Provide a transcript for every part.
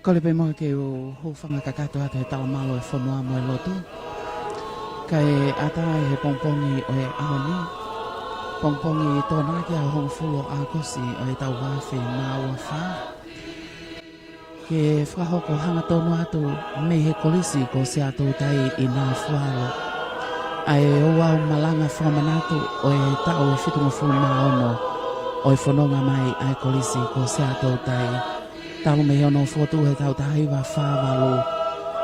Ko le pe mo ke o ho whanga kakato ata he talamalo e whanua mo e lotu. Kai ata he pongpongi o e ahoni. Pongpongi tōna ki a hong fulo a kosi o e tau wafe maua wha. Ke whakahoko hanga tono atu me he kolisi ko Sia a-Toutai i Nafualu. Ai Ouau Malanga Fakamanatua o e tau e whitunga fulo maono o e whanonga mai ai kolisi ko Sia a-Toutai. Tau me ono fotu he tau tahi wa whāwalu.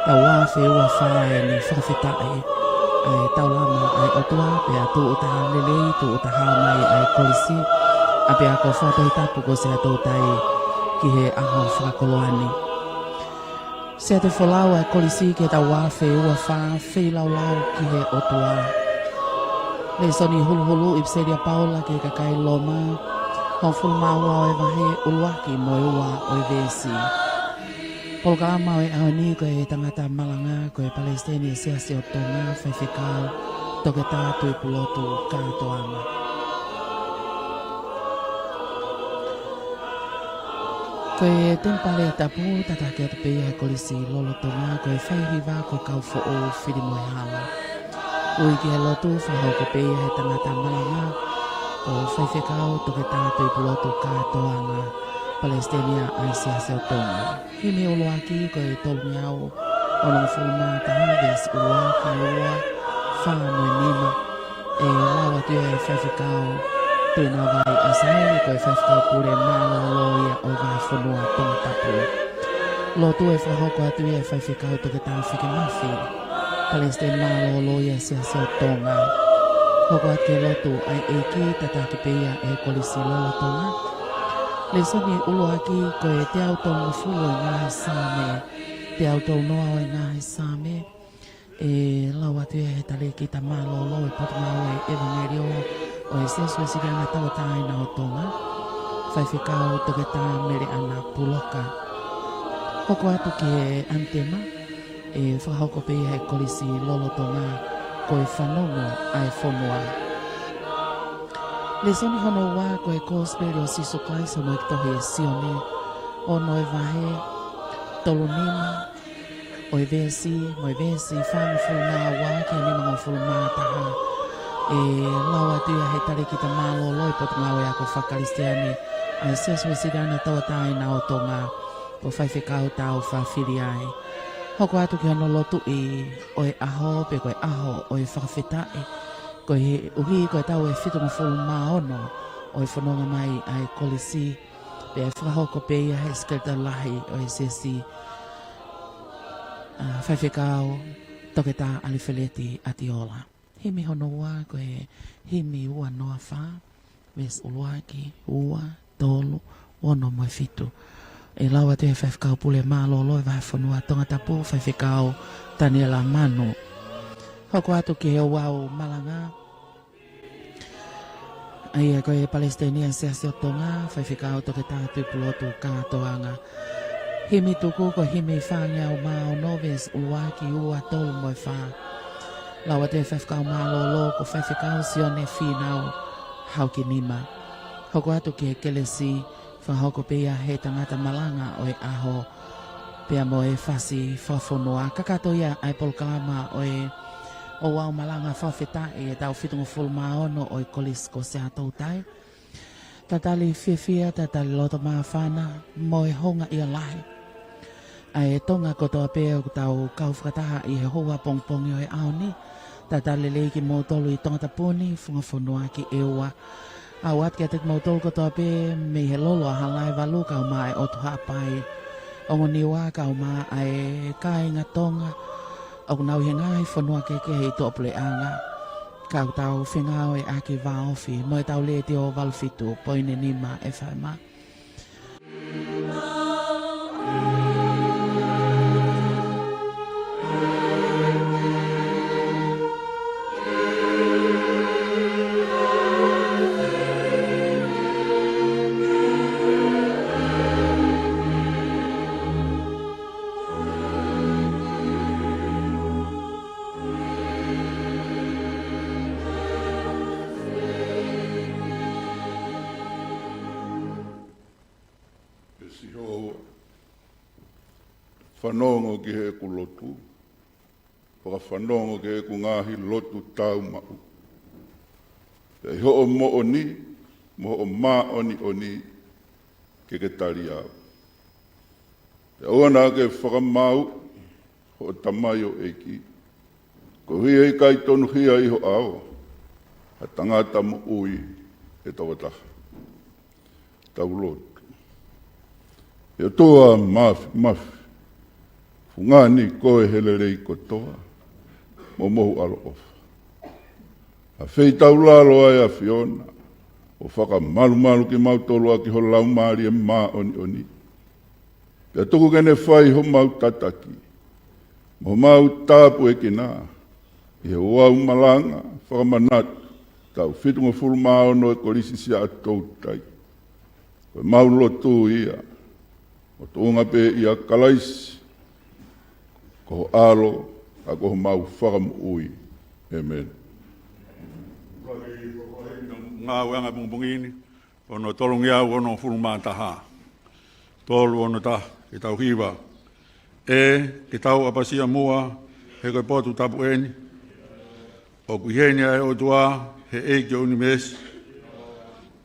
Tau wafe ua whae ni whakawhitai. Ai tau lama ai otua pe a tu utaha lelei tu utaha mai ai kolisi. A pe a ko Tongatapu ko Sia a-Toutai ki he aho whakakoloani. Sia te wholau ai kolisi ki tau wafe ua wha whilau ki he otua. Le soni hulu ipseria Paula ki kakai loma. Hong fulmaua o e wahe uluaki mo e ua o e vesi. Polkama o e aoni ko e tangata Malanga ko e Palestine Sia o Tonga whaiwhikau Tongatapu i pulotu kātoanga. Ko e tempale tapu tatake atu pe e kolisi lolo Tonga ko e whaihiwa ko kau fo o whiri mo e hala. Ui ki he lotu whahau ko pe e tangata Malanga o whaiwhikau Tongatapu i pulotu kātoanga Palestina ai Sia o Tonga. Himi uluaki ko e tolu miau o nong fulma tahaves uluaki ua wha mo e nima e lawa tua e whaiwhikau tēnā vai a Saione ko e whaiwhikau pure mālo loia o vai whanua Tongatapu. Lotu e whahoko atu e whaiwhikau Tongatapu whikamafi Palestina mālo loia Sia o Tonga. Hoko atu e lotu ai eiki tataki peia e kolisi lolo Tonga. Le soni uluaki ko e te au tonga fulo i ngahi sāme, te au tau noa o i ngahi sāme, e lau atu e he tale ki ta mālo lo e potumau e evangerio o e sesu e siriana tawatai na o Tonga, whaiwhikau Tongatapu mere ana puloka. Hoko atu ki e antema, e whahauko pe he kolisi lolo Tonga ko e whanongo ai whanua. Le soni hono wā ko e kōsperi o siso klaisa mo e kitohi e Saione o no e wahe tolu nima o e vesi whanga fulma wā ki a nima ngō fulma taha e laua tua he tare ki ta mālo loi potu ngau e ako whakaristiani ai sesu e sirana tawatai na o Tonga ko whaiwhikau tau whawhiri ai. Hoko atu ki hono lotu i o e aho pe ko e aho o e whakawhitai ko e uhi ko e tau e whitunga fulu maono o e whanonga mai ai kolisi pe e whakahoko pe ia he skelta lahi o e sesi whaiwhikau Tongatapu alifileti atiola. Himi hono ua ko e himi ua noa wha ves uluaki ua tolu ono mo e fitu. E laua te e whaiwhikau pule mālo loi vai whanua Tongatapu whaiwhikau taniela manu. Hoko atu ki he Ouau Malanga. Ai ko e Palestina Sia o Tonga whaiwhikau Tongatapu i pulotu kātoanga. Himi tuku ko himi whāngia o mao noves uluaki ua tolu mo e whā. Laua te whaiwhikau mālo lo ko whaiwhikau Saione whinau hauki nima. Hoko atu ki he Kolisi whahoko pia he tangata Malanga o e aho pia mo e whasi whawhonua. Kakato ia ai polkama o e Ouau Malanga whawhetai e tau whitunga fulu maono o e kolisi ko Sia a-Toutai. Tatali whiawhia, tatali loto mawhana, mo e honga ia lahi. Ai e tonga kotoa pēo tau kau whakataha i he hoa pongpongi o e aoni. Tatali leiki mōtolu i Tongatapuni, whungawhonua ki e ua. Au atki atik mōtolu kotoa pē, me he lolo a halai walu kau mai o tuha pai. Ongo niwa kau mai ai kāinga Tonga. Au nau he ngai whanua keke hei tōpule anga. Kau tau whengao e aki waofi, mo e tau le te o walfitu, poine nima e whaima. whanongo ki he ku lotu. Whakawhanongo ki he ku ngahi lotu tau mau. Pea ho o mo oni, mo o mā oni ke tari au. Pea oana ke whakamau ho o tamai o eki. Ko hia i kai tonu hia i ho ao. A tangata mo ui e tawataha. Tau lotu. Pea toa mafi. Fungani koe helerei kotoa. Mo mohu alo ofa. A whei tau lalo ai a Fiona. O whaka malu ki mautoloa ki ho laumari e mā oni. Pea tuku kene whai ho mau tataki. Mo mau tāpu e ki nā. I he Ouau Malanga, Fakamanatua. Tau whitunga furumao no e Kolisi Sia a-Toutai. Koe mau lotu ia. O tuunga pe ia kalaisi. Ko alo, a ko mau whakamu ui. Amen. Ngā uanga pungpungini, ono tolungi au ono furumā taha. Tolu ono ta, ki tau hiwa. Ki tau apasia mua, he koe potu tapu eni. O kuheni ai o tua, he eiki o unimes.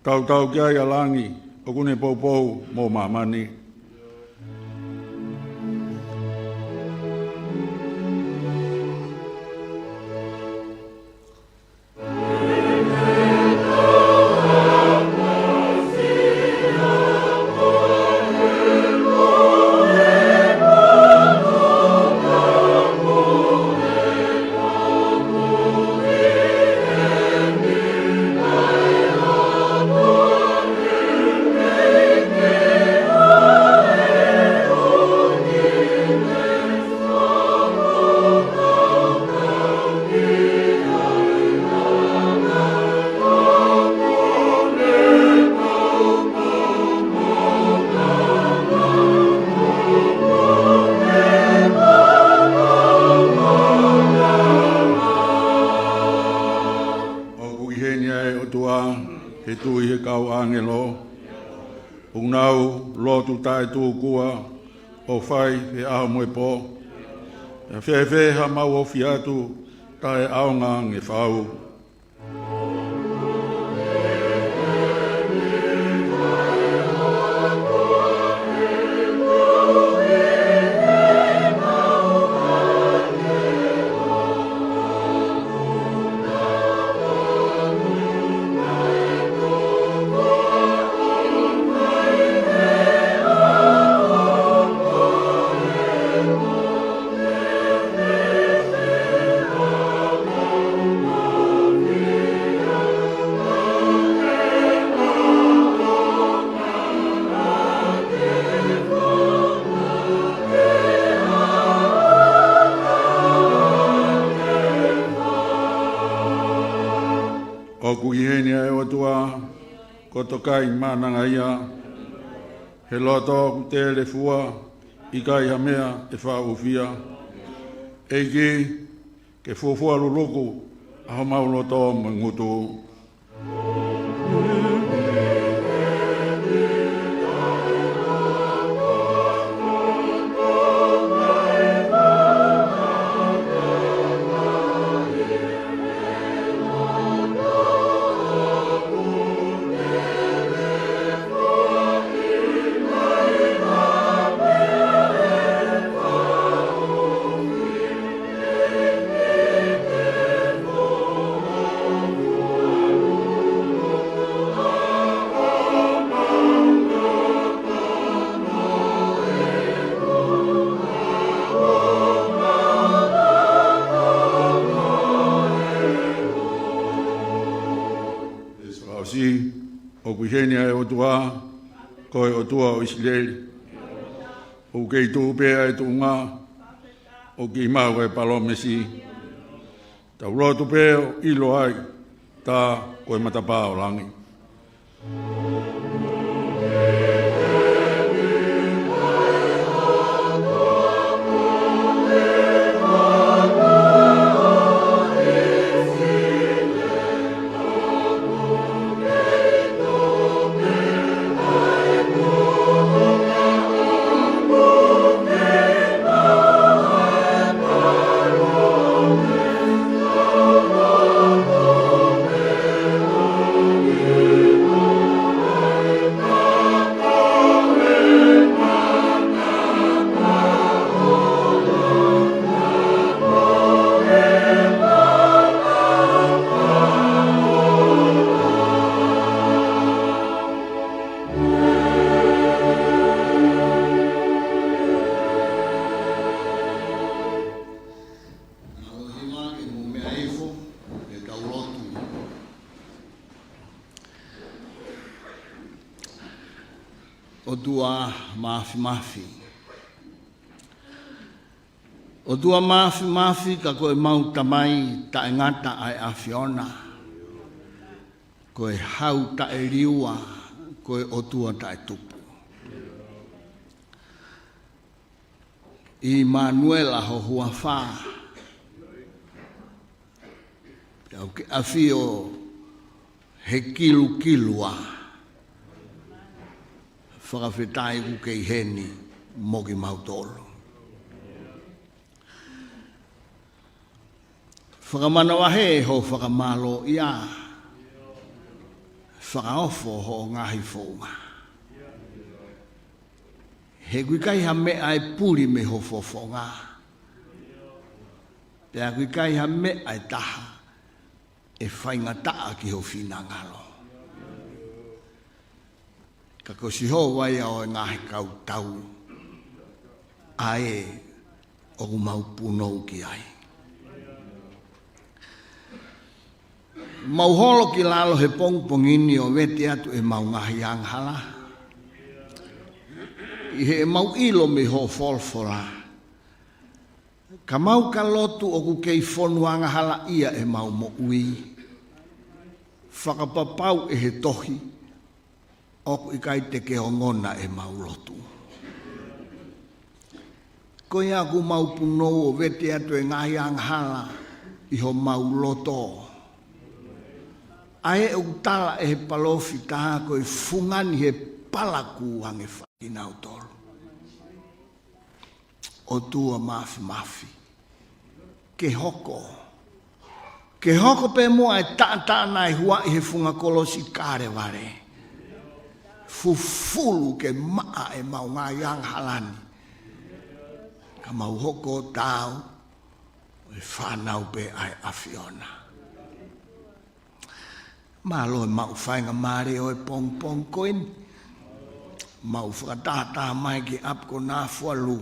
Tau kia ia langi, o kune pou mo mamani. Tai tu kua o fai e aho moe po. E whewhe ha mau o fiatu tae aonga nge whau. Kai mananga ia, he loto ku te le fua, i kai ha mea e wha ufia. Eiki, ke fuafua luluku, aho mau loto mo ngutu. Kuhenia e otua, koe otua o Israeli. O kei tū pēa e tūngā, o ki mau e palomesi. Tau rotu pēa o ilo ai, tā koe matapā o langi. o tua mafi. O tua mafi ka koe mau tamai ta ngata ai awhiona. Koe hau ta e riua, koe o tua ta e tupu. I Manuela ho hua wha. Au ke awhio he kilua. Whakawhetai ku kei heni moki mautolo. Whakamanatua ho whakamalo ia. Whakaofo ho ngahi whaunga. He kui kai ha me ai puri me ho whaunga. Pea kui kai ha me ai taha. E whainga taa ki ho whina ngalo. Ka ko si ho wai o ngahi kau tau. Ae o mau punou ki ai. Mau holo ki lalo he pongpongini o wete atu e mau ngahi anghala. I he mau ilo me ho folfola. Ka mau ka lotu o ku kei fonu anghala ia e mau mo ui. Whakapapau e he tohi. Oku i kai te ke hongona e mau lotu. Ko ia ku mau punou o wete atu e ngahi anghala i ho mau loto. Ae o tala e he palofi taha koe fungani he palaku hange whakina o tolu. O tua mafi. Ke hoko. Ke hoko pe mua e taa nai hua i he funga Kolisi kare ware. Fufulu ke maa e mau ngai ang halani. Ka mau hoko tau e whanau pe ai awhiona. Malo e mau whainga mare o e pong koin. Mau whakatata mai ki ap ko Nafualu.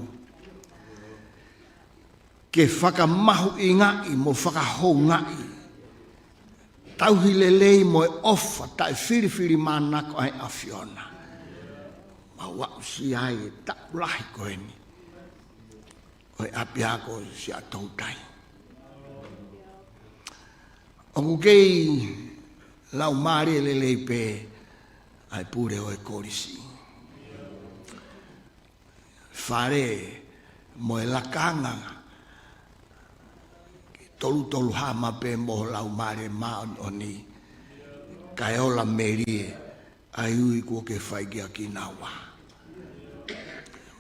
Ke whakamahu i ngai mo whakahou ngai. Tauhi lelei mo e ofa tai whiriwhiri manako ai awhiona. Mau wau si ai e taulahi koeni. O e api ako Sia a-Toutai. Oku kei lau mare lelei pe ai pure o e Kolisi. Whare mo e lakanga. Tolu hama pe mo lau mare maon oni. Kai ola merie ai ui kua ke whaikia ki nawa.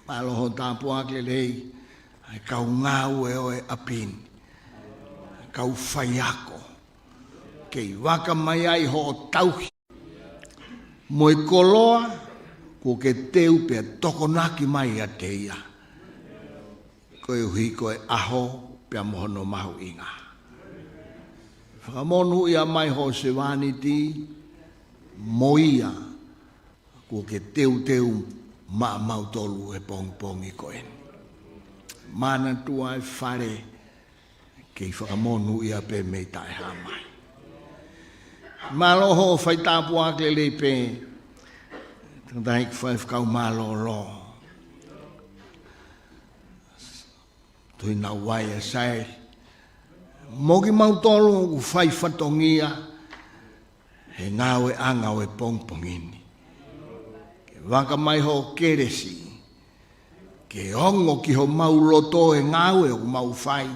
Malo ho tāpua lelei ai kau ngau e o e apin. Kau whaiako. Kei waka mai ai ho tauhi. Moi koloa, ko ke teu pe tokonaki mai a teia. Koe hui koe aho pe mohono mahu inga. Whakamonu ia mai ho se waniti, moia, ko ke teu maa mautolu e pongpongi koen. Mana tua e whare, kei whakamonu ia pe meita e hamai. Malo ho fai tāpua ke lei pe. Tangtai ki whai whakau malo lo. Tui na wai e sai. Mogi mautolo ku whai whatongia. He ngāwe anga o e pongpongini. Ke waka mai ho keresi. Ke ongo ki ho mau loto e ngāwe o mau whai.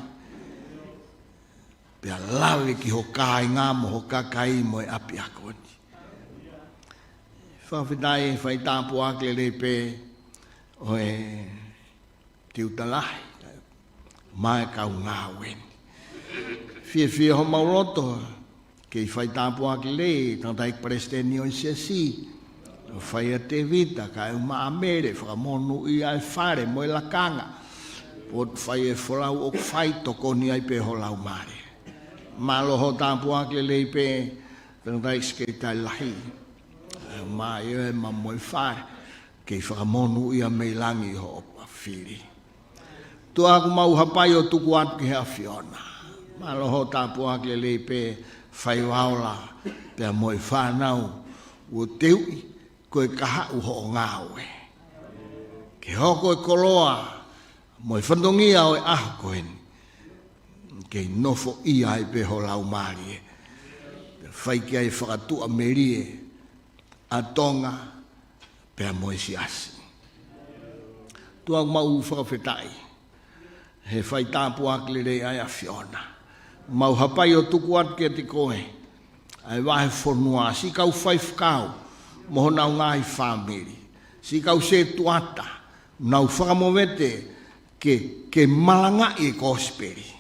Pea lawe ki ho kai ngamo ho kakai mo e api akoni. Whawhitai whai tāpu akle rei pe o e tiutalahi. Mai kau ngā weni. Fie ho mauloto ke whai tāpu akle rei tantai presteni o siasi. Whai a te vita ka e maa mere whakamonu i ai whare mo e lakanga. Pot whai e wholau o whai toko ni ai pe ho lau mare. Malo ho tāpua ke lei pe tantai skeitai lahi. Ma e ma moi whare kei whakamonu ia meilangi ho whiri. Tua aku mau hapai o tuku atu ki hea whiona. Malo ho tāpua ke lei pe whai waola pea moi whanau o teui koe kaha uho ngawe. Ke hoko e koloa, mo e whandongia o e aho koen. Ke nofo ia e peho lau marie. Whai kia e whakatua merie, a Tonga, pea moe si asi. Tua mau whakawhetai, he whai tāpu akle rei ai a Fiona. Mau hapai o tuku atu ke te koe, ai wahe whonua, si kau whai whakau, moho nau ngai whamiri. Si kau se tuata, nau whakamowete ke malanga e kosperi.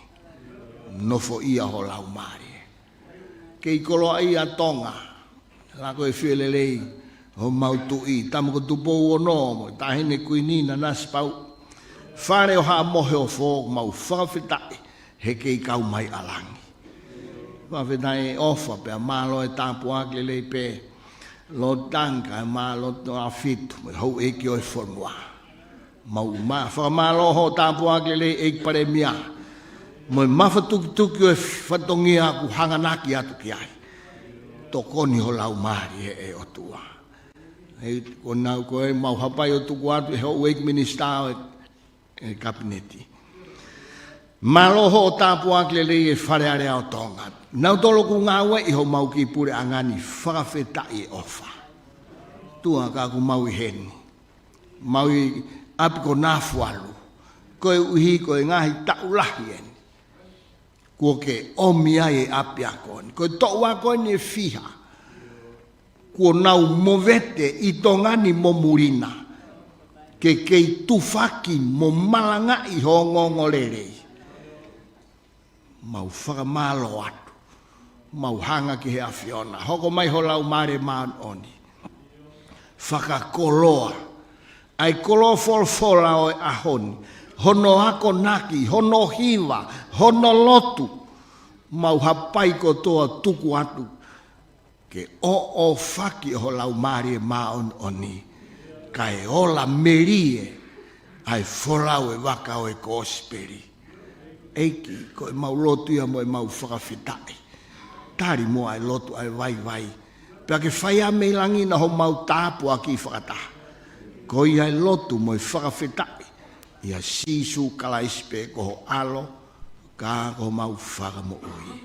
Nofo ia ho lau mari. Ke i kolo ai a Tonga, lako e whielelei, ho Motu'a, tamu ko tupo o no, tahine kuinina naspau. Whare o haa mohe o fōk, mau whakawhetai, he ke i kau mai alangi. Whakawhetai e ofa, pea malo e tāpu akle lei pe, lo tanka e malo to a fitu, me hou e ki o e whanua. Mau whakamalo ho tāpu akle lei e pare mia, mo e mawhatuki o e whatongia ku hanganaki atu ki ai. Tokoni ho lau mari e o tua. Ko nau ko e mau hapai o tuku atu e ho wake minister e kabineti. Malo ho o tāpu akle lei e whareare au Tonga. Nau tolo ku ngawe i ho mau ki pure angani whakawhetai e ofa. Tua ka ku mau i heni. Mau i api ko Nafualu. Ko e uhi ko e ngahi taulahi eni. Ko ke omia e api a koni. Ko e toa koni e fiha. Ko nau movete i tongani mo murina. Ke kei tufaki mo malanga i hongongo lerei. Mau whakamalo atu. Mau hanga ki he a Fiona. Hoko mai ho lau mare maan oni. Whakakoloa. Ai kolo folfola o e ahoni. Hono hako naki, hono hiva, hono lotu. Mau hapai ko toa tuku atu. Ke o whaki ho lau mare maan oni. Kai ola merie. Ai folau e waka o e kosperi. Eiki, ko e mau lotu ia mo e mau whakawhetai. Tari mo ai lotu ai vai. Pea ke whaia mei langi na ho mau tāpu a ki whakataha. Ko ia lotu mo e whakawhetai. Ia sisu kalaispe ko ho alo, ka ko mau whakamo ui.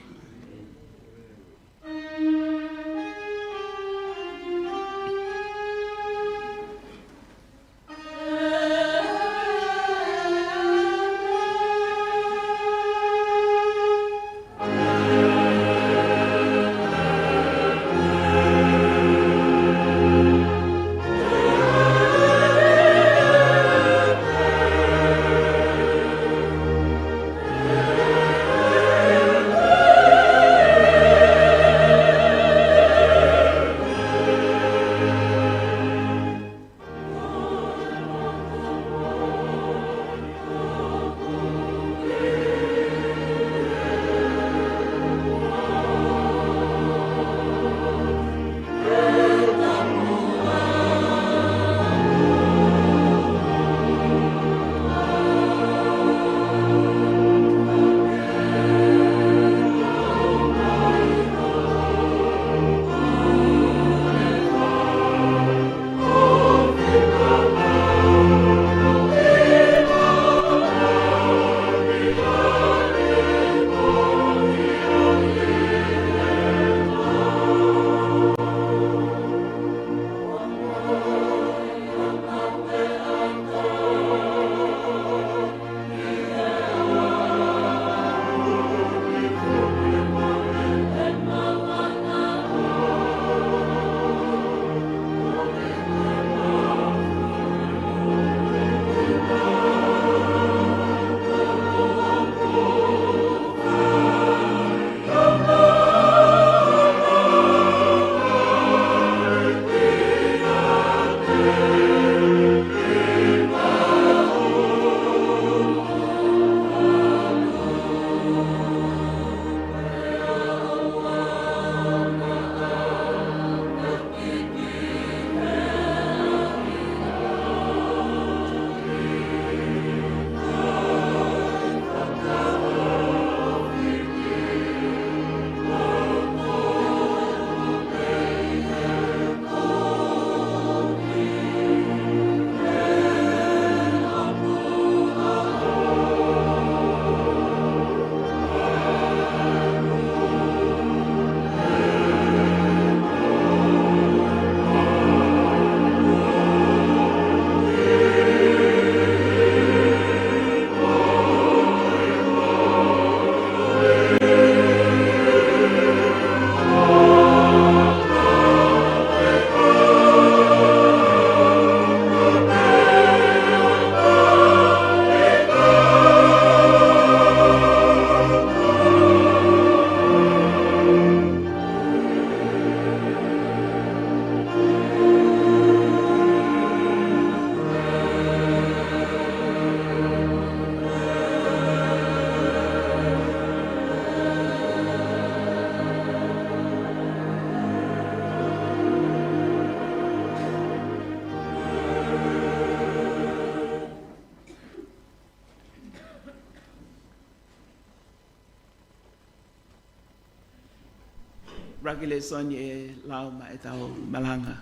Rakile Sonia e lau ma e tau Malanga.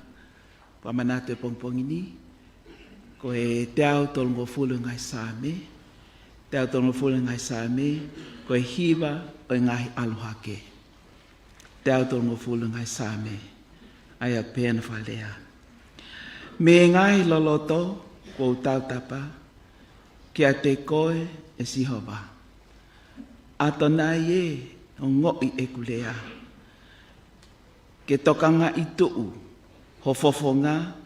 Fakamanatua e pongpongini. Ko e te au tolongo fulu ngai same. Te au tolongo fulu ngai same. Ko e hiwa o ngai aluhake. Te au tolongo fulu ngai same. Ai a pēna whalea. Me ngai loloto ko tau tapa. Kia te koe e sihova. Atonai e o ngoi e kulea. Ke tokanga i tuu, ho fofonga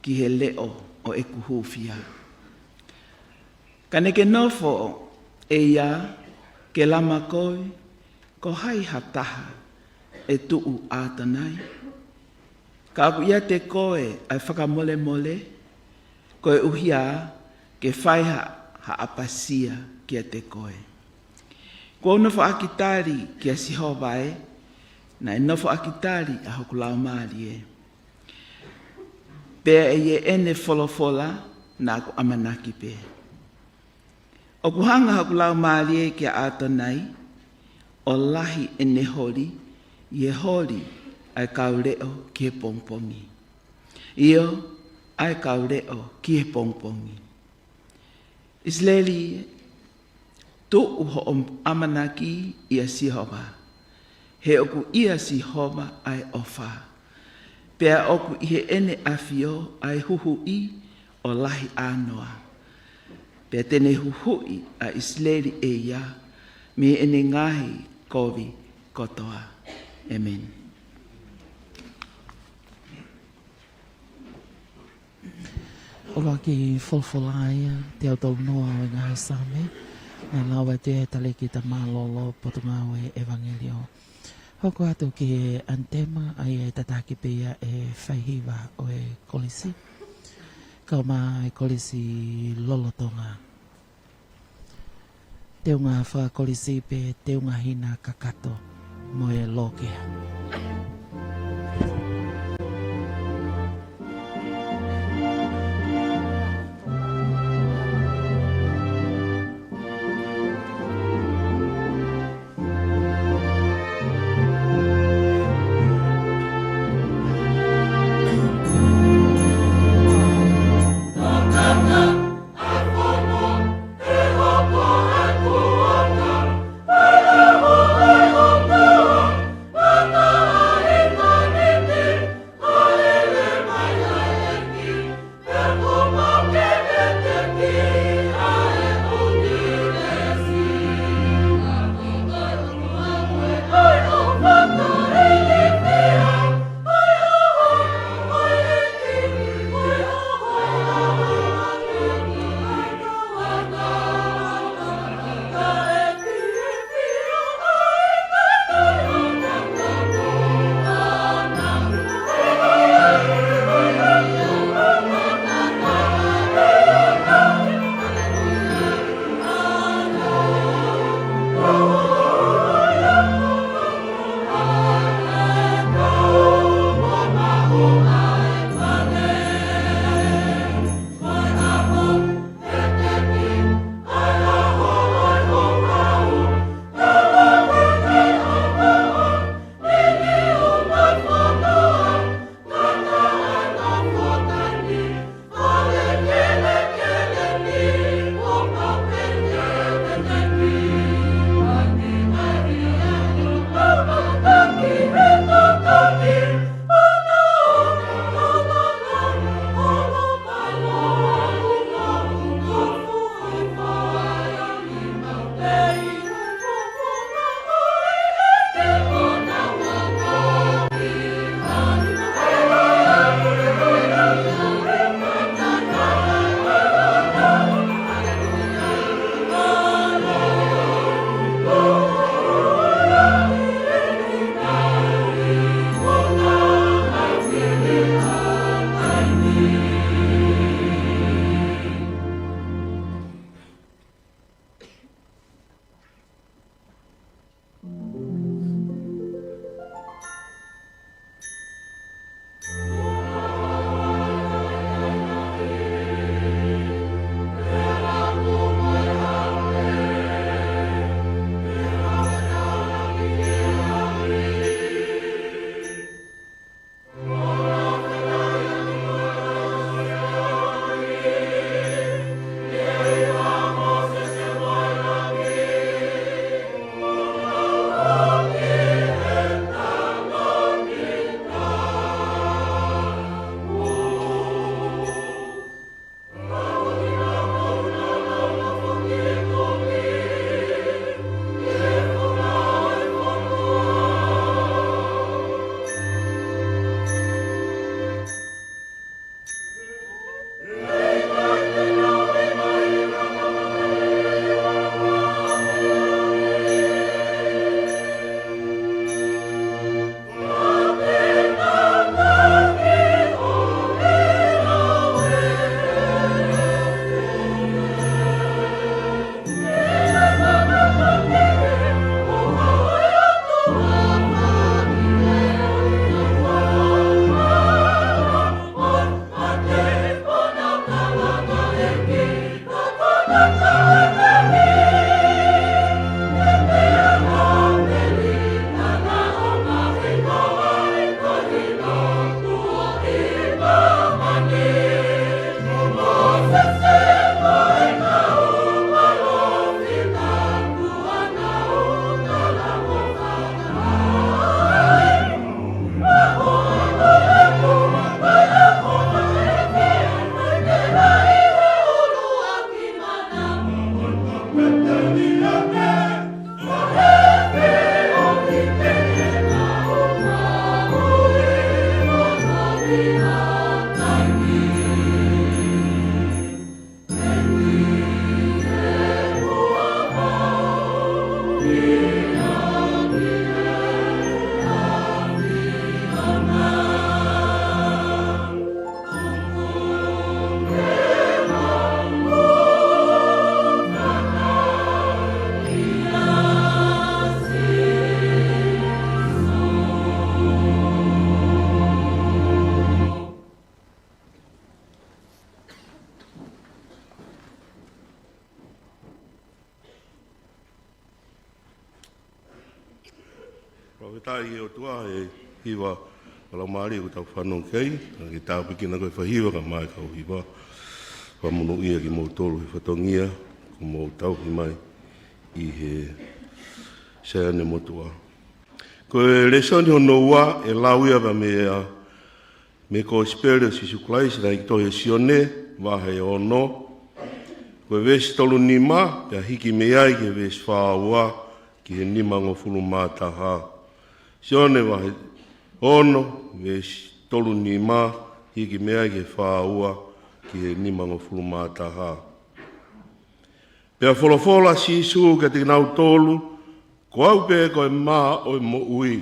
ki he leo o e kuhufia. Kane ke nofo e ia ke lama koe, ko hai hataha e tuu atonai. Ka aku ia te koe ai whakamole mole, koe uhia ke whaiha ha apasia kia te koe. Ko nofo akitari kia siho vai, na e nofo akitari a hoku lau maari e. Pea e ye ene folofola na aku amanaki pe. O kuhanga hoku lau maari e kia atonai, o lahi ene hori, ye hori ai kaureo ki he pongpongi. Io ai kaureo ki he pongpongi. Isleli tu uho amanaki ia sihova. He oku ia sihova ai ofa. Pea oku i he ene afio ai huhui o lahi anoa. Pea tene huhui a Isleli e ia me ene ngahi kovi kotoa. Amen. Ola ki folfolaia te au noa o ngai same. Na lawa te tale ki ta malolo potunga o evangelio. Hoko atu ki antema ai e tataki pia e whaihiwa o e Kolisi. Kauma e Kolisi lolotonga. Te unga wha Kolisi pe te unga hina kakato mo e lokea. Bye. tai e o tua e hiwa wala maari o tau whanong kei, ki tau pikina koe whahiwa ka mai kau hiwa. Whamunu ia ki mou tolu he whatongia, ko mou tau hi mai i he Saione Motu'a. Koe lesoni hono ua e lauia pa me ko spere Sisu Christ na i tohe Saione, wahe ono. Koe vesi tolu nima, pia hiki me ai ke vesi whaua ki he nima ngofulu mātaha. Saione wahe ono, vesi tolu nima, hiki me ai ke whaua ki he nima ngofulu mātaha. Pea wholofola Sisu ka te nau tolu, ko au pe koe mā o mo ui.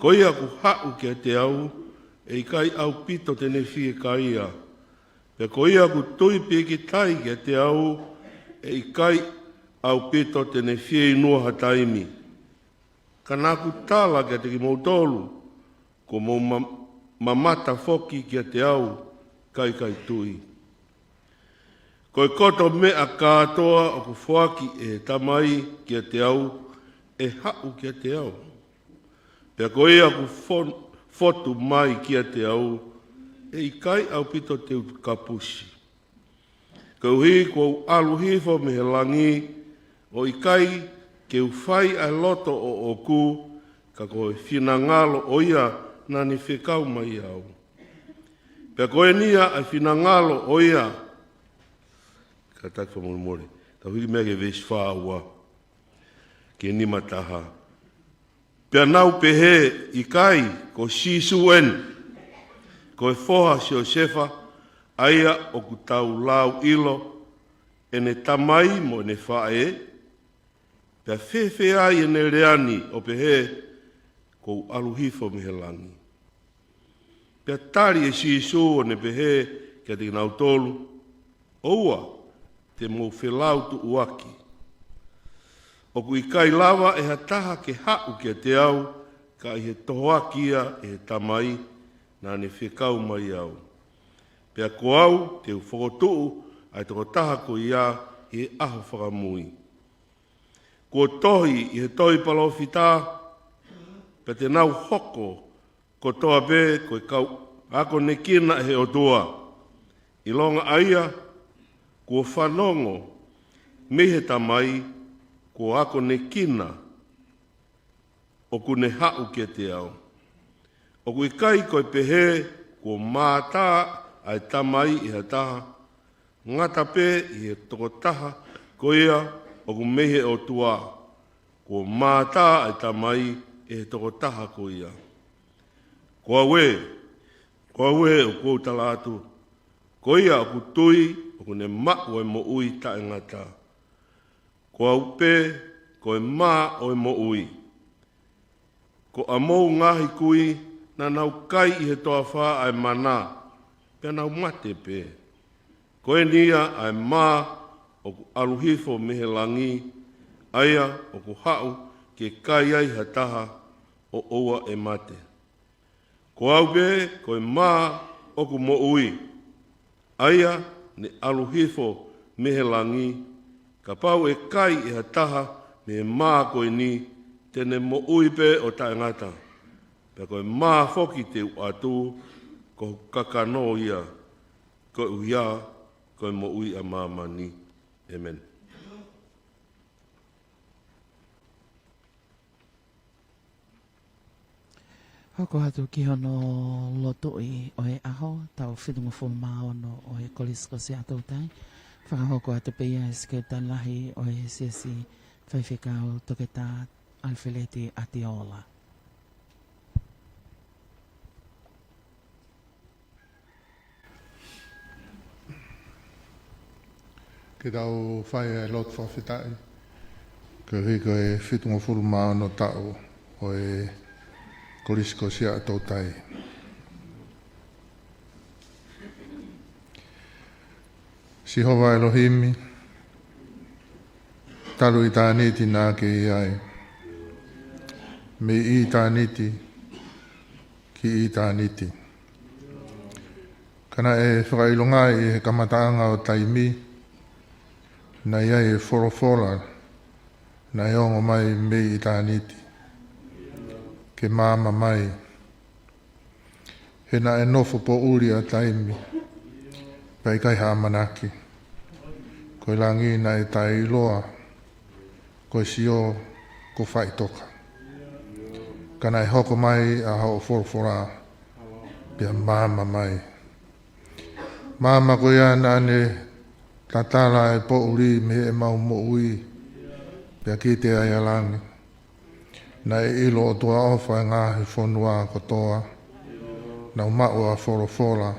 Ko ia ku hau ki te au, e kai au pito tene fie ka ia. Pea ko ia ku tui pe ki tai ki te au, e kai au pito tene fie inua hataimi. Ka nā ku tala ki te ki mou tolu, ko mou mamata foki ki te au, kai tui. Koe koto mea kātoa o ku whaki e tamai ki te au, e hau ki te au. Pea ko ia ku fotu mai ki te au, e i kai au pito te kapusi. Ka uhi ko aluhifo me he langi, o i kai ke uwhai ai loto o oku, ka koe whina ngalo o ia nani whekau mai au. Pea koe nia ai whina ngalo o ia, ka tak whamurumore, ka huri mea ke vesi whaua, ke nima taha. Pea nau pehe i kai ko Sisu en, ko e foha si o sefa, aia o ku tau lau ilo, ene tamai mo ene whae, pea whewhe ai ene reani o pehe, ko aluhifo me he langi. Pea tari e Sisu o ne pehe, kia te nau tolu, oua, te mou whelau tu uaki. O ku i kai lava e hataha ke hau ke te au, ka i he tohoakia e he tamai, nā ne whekau mai au. Pea ko au, te u whakotuu, ai toko taha ko ia, he aho whakamui. Ko tohi i he tohi palofita, pe te nau hoko, ko toa pe, ko i kau ako ne kina he otua. I longa aia, ko whanongo, me he tamai, ko ako ne kina, o ku ne hau ke te au. O ku i kai koe pehe, ko mātā ai tamai i ha taha, ngata pe i he tokotaha, ko ia o ku mehe o tua, ko mātā ai tamai i he tokotaha ko ia. Ko awe o kou talatu, ko ia o ku tui, o ku ne ma'u e mo ui ta e ngata. Ko au pe, ko e mā o e mo ui. Ko a mou ngahi kui, na nau kai i he toa wha ai mana, pia nau mate pe. Ko e nia ai mā o ku aluhifo me he langi, aia o ku hau ke kai ai hataha o oua e mate. Ko au pe, ko e mā o ku mo ui, aia ne aluhifo me he langi, ka pau e kai i hataha me mā koe ni tene mo ui pe o taengata. Pea koe mā foki te atu ko kakano ia, ko uia, koe mo ui a māmani. Amen. Hoko atu ki hono lotoi o e aho, tau whitunga whulma ono o e Kolisi Sia a-Toutai. Whakahoko atu peia e skeutan lahi o e siasi whaiwhikau toketa alwheleti ati ola. Ke tau whai e lot whawhitai. Ke hiko e whitunga whulma ono tau o e Kolisi Sia a-Toutai. Sihova Elohimi, talu i tāniti nā ke i ai. Me i tāniti, ki i tāniti. Kana e whakailonga i he kamataanga o taimi, na ia e whorofora, na e ongo mai me i tāniti. ke māma mai. He na e nofo po uri a taimi, pai kai ha manaki. Koe langi na e tai loa, koe sio ko whai toka. Kana e hoko mai a hao forfora, pia māma mai. Māma koe ana ne tatala e po uri me e mau mo ui, pia ki te ai alangi. Na e ilo o tua ofa e ngahi whonua kotoa, na umau a forofora,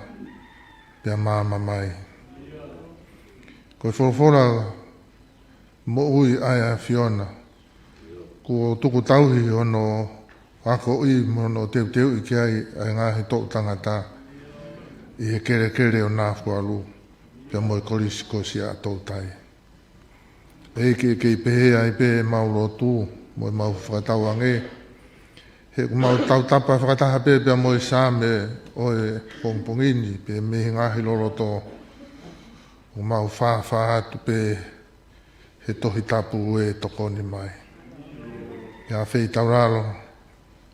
pia māma mai. Koe forofora mo ui ai a Fiona, ko tuku tauhi ono ako ui mono teu i kia ai ngahi tō tangata, i he kere o Nafualu, pia moi Kolisi ko Sia a-Toutai. Eike kei pehe ai pehe mau lotu, moi mau whakatau ange, he ku mau tau tapa whakataha pehe pia moi sāme oe pongpongini, pehe mehi ngahi loroto, ku mau whawha atu pehe he tohi tapu e tokoni mai. Ia whei tauralo,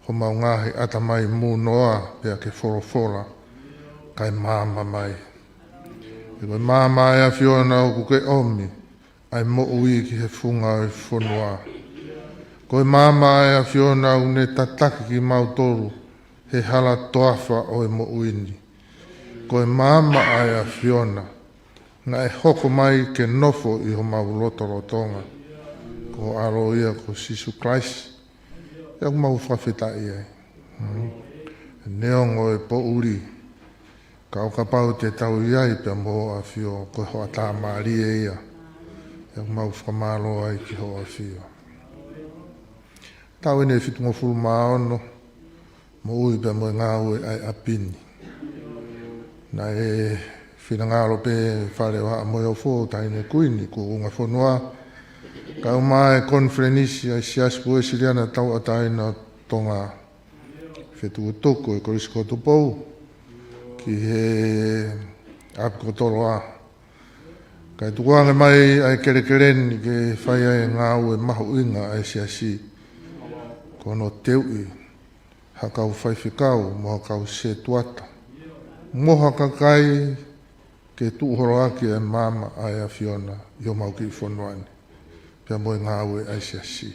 ho mau ngahi ata mai mū noa pia ke forofora, kai māma mai. E koe māma e a Fiona o kuke omi, ai mo ui ki he funga o whonua. Koe māma e a Fiona o ne tataki ki mautoru, he hala toafa o e mo uini. Koe māma e a Fiona, nga e hoko mai ke nofo i ho mau lotoro Tonga. Ko aro ia ko Sisu Christ, ia ku mau whawhetai ai. Neongo e po uri, ka o kapau te tau iai pia moho a Fio, ko hoa tā maari e ia. Ia ku mau whamalo ai ki hoa a Fio. Tau ene fitungo fulu maono, mo ui pia moe ngā ue ai apini. Na e whingaro pe whare wa moe o fō taine kuini, ko unga whonua. Ka umae konferenisi ai siaspu e siriana tau ataina Tonga. Whetu toko e Kolisi ko tupou, ki he api kotoro a. Kai tukuange mai ai kerekereni ke whai ai ngā ue mahu inga ai siasi. Kono teui, hakau whaiwhikau, moha kau se tuata. Moha kakai ke tuhoro aki e mama ai a Fiona, yo mau ki whonuani. Pia moe ngā ue ai siasi.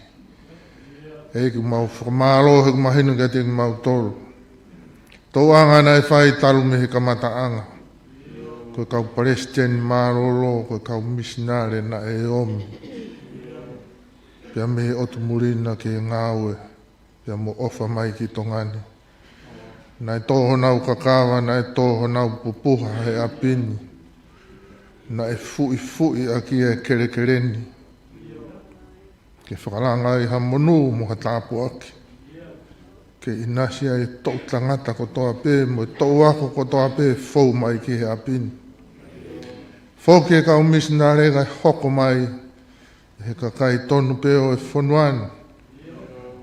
E ki mau whakamalo, he ku mahinu kia te ki mau tolu. Tau anga nei whai talu me he kamata anga. Koe kau president marolo, koe kau misinare na e omi. Pia me otu murina ke ngā ue. Pia mo ofa mai ki tongani. Nai toho nau kakawa, nai toho nau pupuha he apini. Nai fui a ki e kerekereni. Ke whakalanga i hamonu mo ha tāpu aki. Ke inasia e tau tangata ko toa pē, mo e tau ako ko toa pē, fau mai ki he apini. Fau ke ka umisina rega hoko mai, he kakai tonu pē o e whonuani.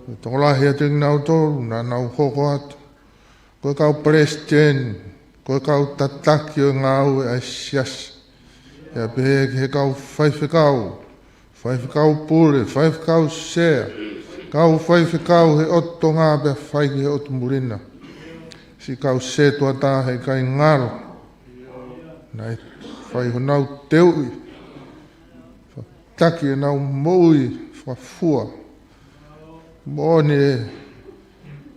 E tokolahi a te nau toru, na nau hoko atu. Koe kau president, koe kau tataki o ngā ue ai siasi. Ea pē he kau whaiwhikau. Whaiwhikau pure, whaiwhikau sea. Kau whaiwhikau he oto ngā pia whaiki he oto murina. Si kau se tua tā he kai ngaro. Nai whaiho nau teui. Taki e nau moui whafua. Mooni e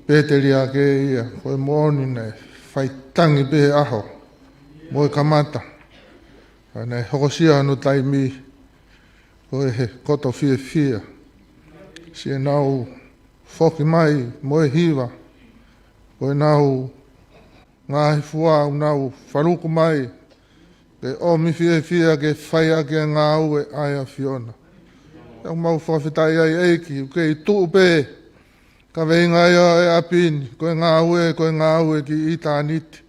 Peteri a ke ia. Koe mooni nei whaitangi pehe aho. Moe kamata. Nei hokosia anu taimi. Koe he koto fia. Si e nau whoki mai, moe hiwa. Koe nau ngāhi fua, nau wharuku mai. Ke omi fia ke whaia ke ngā ue ai a Fiona. Iau mau whawhitai ai eiki, ke i tuu pē. Ka veinga ia e apini, koe ngā ue ki i tāniti.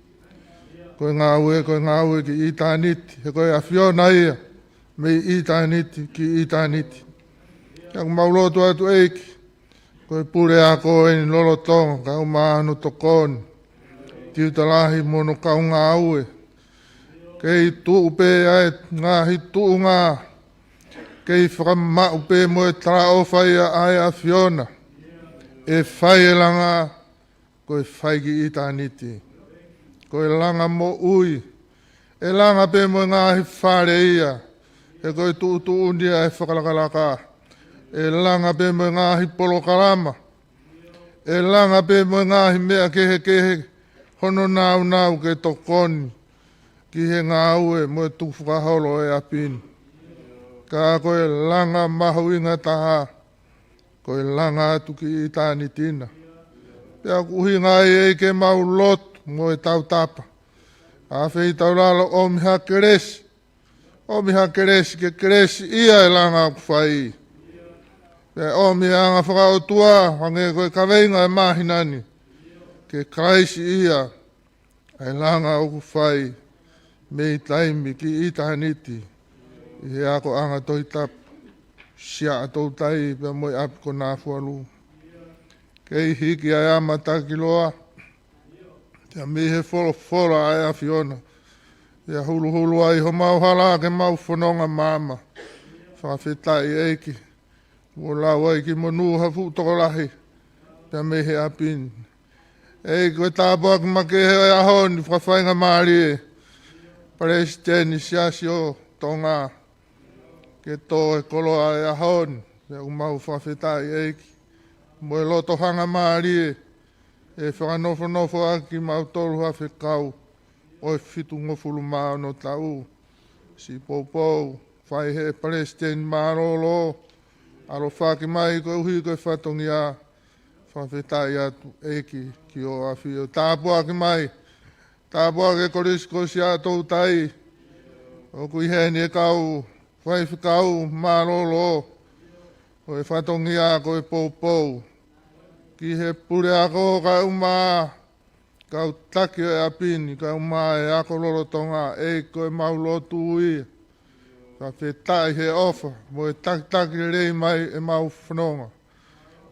Koe ngā ue ki i tāniti. He koe a Fiona ia. Me i tāniti ki i tāniti. Ia ku maulotu atu eiki. Koe pure a koe ni lolo Tonga, ka umānu tokoni. Tiutalahi mono kau ngā ue. Kei tuu pē ai ngāhi tuu ngā. Kei whakamau pē moe tra o whaia ai a Fiona. e whai e langa, koe whai ki i tāniti. Koe langa mo ui, e langa pe mo ngāhi whare ia, e koe tu undia e whakalakalaka, e langa pe mo ngāhi polo karama, e langa pe mo ngāhi mea kehe, hono nau ke tokoni, ki he ngā ue mo e tuwhakaholo e apini. Ka koe langa mahu inga taha, koe langa atu ki i tāni tina. Pea kuhi ngai e ke mau lotu mo e tau tapa. A whei tau lalo o miha keresi. O miha keresi ke keresi ia e langa ku whai. Pea o miha anga whakaotua, wange koe kaweinga e mahinani. Ke kraisi ia e langa o ku whai. Mei taimi ki i tāniti. I he ako anga toi tapu. Sia a-Toutai pia moi api ko Nafualu. Kei hiki ai ama takiloa. Tia mi he folo ai a Fiona. Tia hulu ai ho mau hala ke mau whanonga mama. Whawhetai eiki. Mo lau eiki mo nuha futokolahi. Tia mi he apini. Ei koe tāpua ki make he ai ahoni whawhainga maari e. Presidenti Sia o Tonga. Ke tō e kolo ai ahoni. Tia umau whawhetai eiki. Mo e loto hanga maari e. E whakanofo aki mau tolu hawhekau. O e fitu ngofulu maa no tau. Si poupou. Whai he Presidenti Marolo. Aro whaki mai koe uhi koe whatongi a. Whawhetai atu eiki ki o awhio. Tāpua ki mai. Tāpua ke Kolisi ko Sia a-Toutai. O kui heni e kau. Whai whikau Marolo. O e whatongi a koe poupou. Ki he pure ako ka uma. Kau taki e apini. Ka uma e ako lolo tonga. E koe mau lotu ui. Ka whetai he ofa. Mo e taki rei mai e mau whanonga.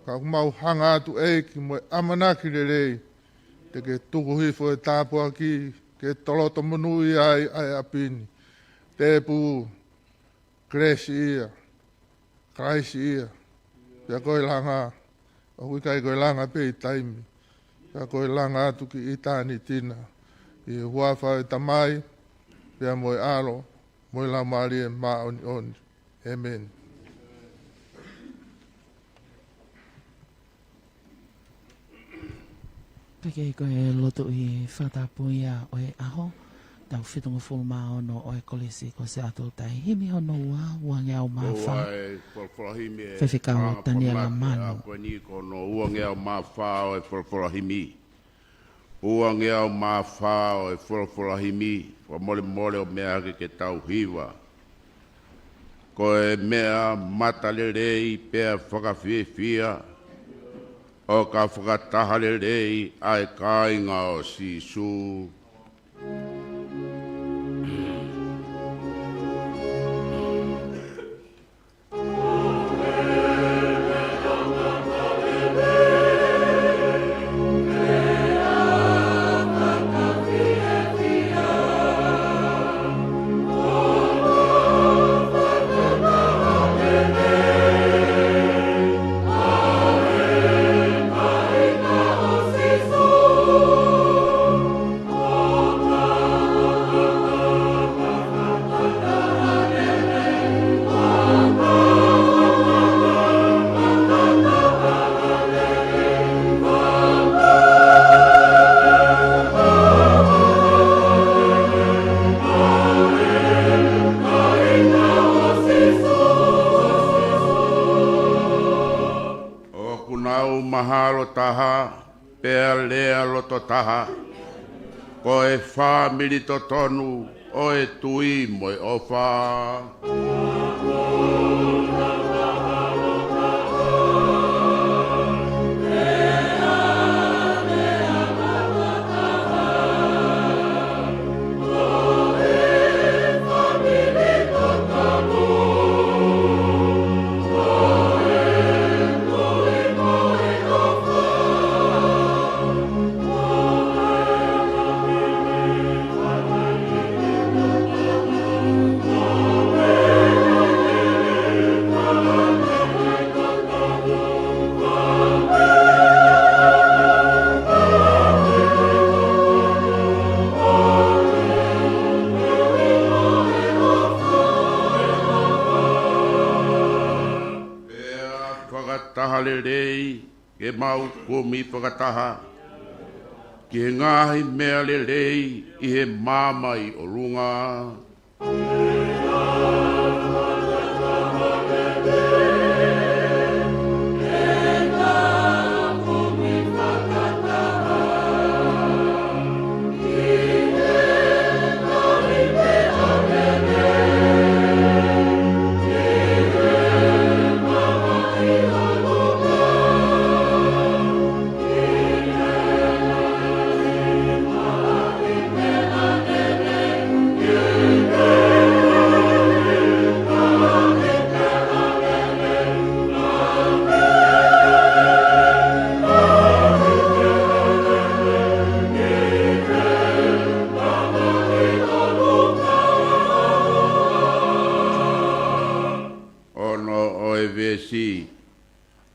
Ka mau hanga atu eiki. Mo e amanaki rei. Te ke tuku hifo e tāpua ki. Ke toloto manui ai apini. Te pu. Kresi ia. Kraisi ia. Pia koe langa. O hui kai koe langa pe i taimi. Pia koe langa atu ki i tāni tina. I huafa e tamai. Pia moe alo. Moe la maari e maa oni. Amen. Peke koe loto i whatapu ia o e aho. Tau whitunga fulu maa ono o e Kolisi ko Sia a-Toutai. Himi hono ua ngeau maa wha. Whewhikau Daniela Manu. Ua ngeau maa wha o e wholawhimi. Ua ngeau maa wha o e wholawhimi. Wa mole o mea ke tau hiwa. Ko e mea matalerei pea whakawhiwhia. O ka whakatahalerei ai kāinga o sisu. Taha, ko e wha milito tonu, o e tui mo e ofa. whakataha le rei, ke mau komi whakataha. Ke ngahi mea le rei, i he mamai o runga.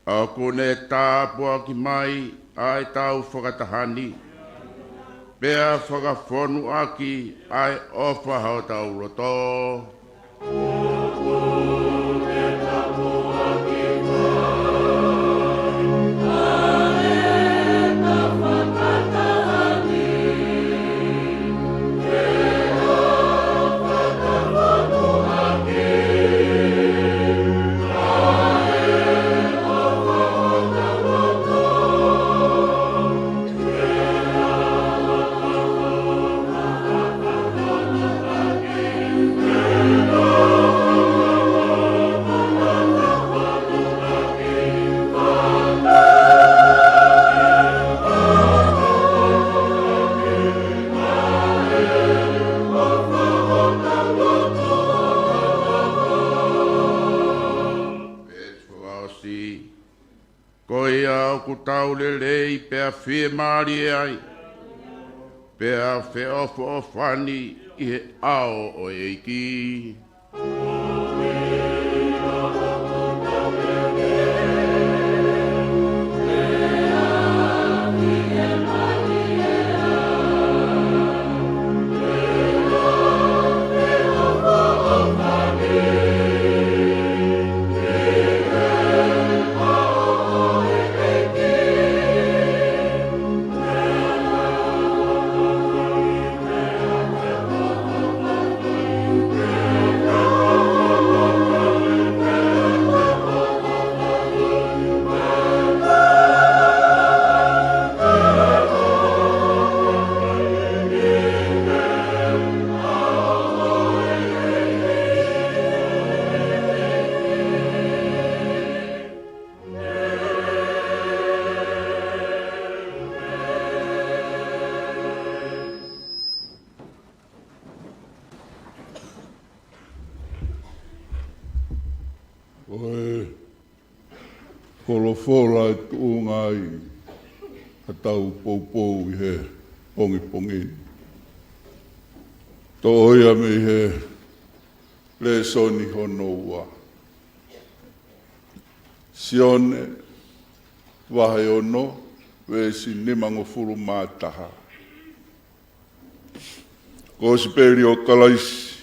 A kone tāpua ki mai ai tau whakatahani. Pea whakawhonu aki ai ofa hao tau roto. Tau le lei pea whie maari ai, pea whe ofo o whani i he ao o eiki. Kolofola e tuunga i katau poupou i he pongi. Tō hoia me he le soni hono ua. Saione, wahe ono, wesi nimango furu mātaha. Ko siperi o Kolisi,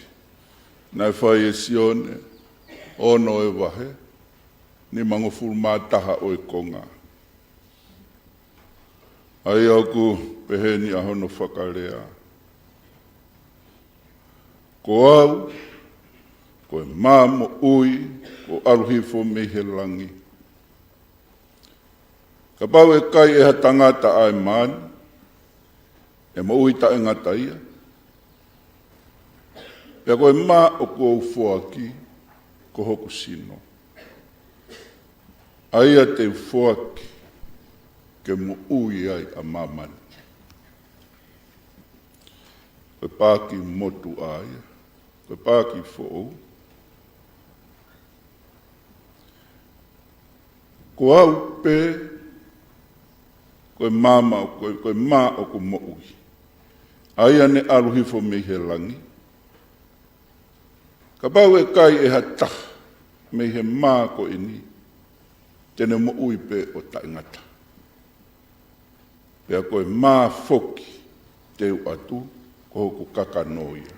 nai whai e Saione, ono e wahe, ni mangofuru mātaha o e konga. Ai aku peheni ahono whakarea. Ko au, ko e māmo ui, ko aruhifo me he langi. Ka pau e kai e ha tangata ai mani, e ma ui ta e ngata ia. Pea ko e mā o ko au fuaki, ko hoku sino. Aia te fuaki ke mo ui ai a mamani. Koe pāki Motu'a ia, koe pāki Ouau. Ko au pē, koe mama, koe mā o ko mo ui. Aia ne aruhifo me he langi. Ka pau e kai e hata me he mā ko ini. Tene mo ui pe o taingata. Pea koe mā foki te atu ko hoku kakanoia.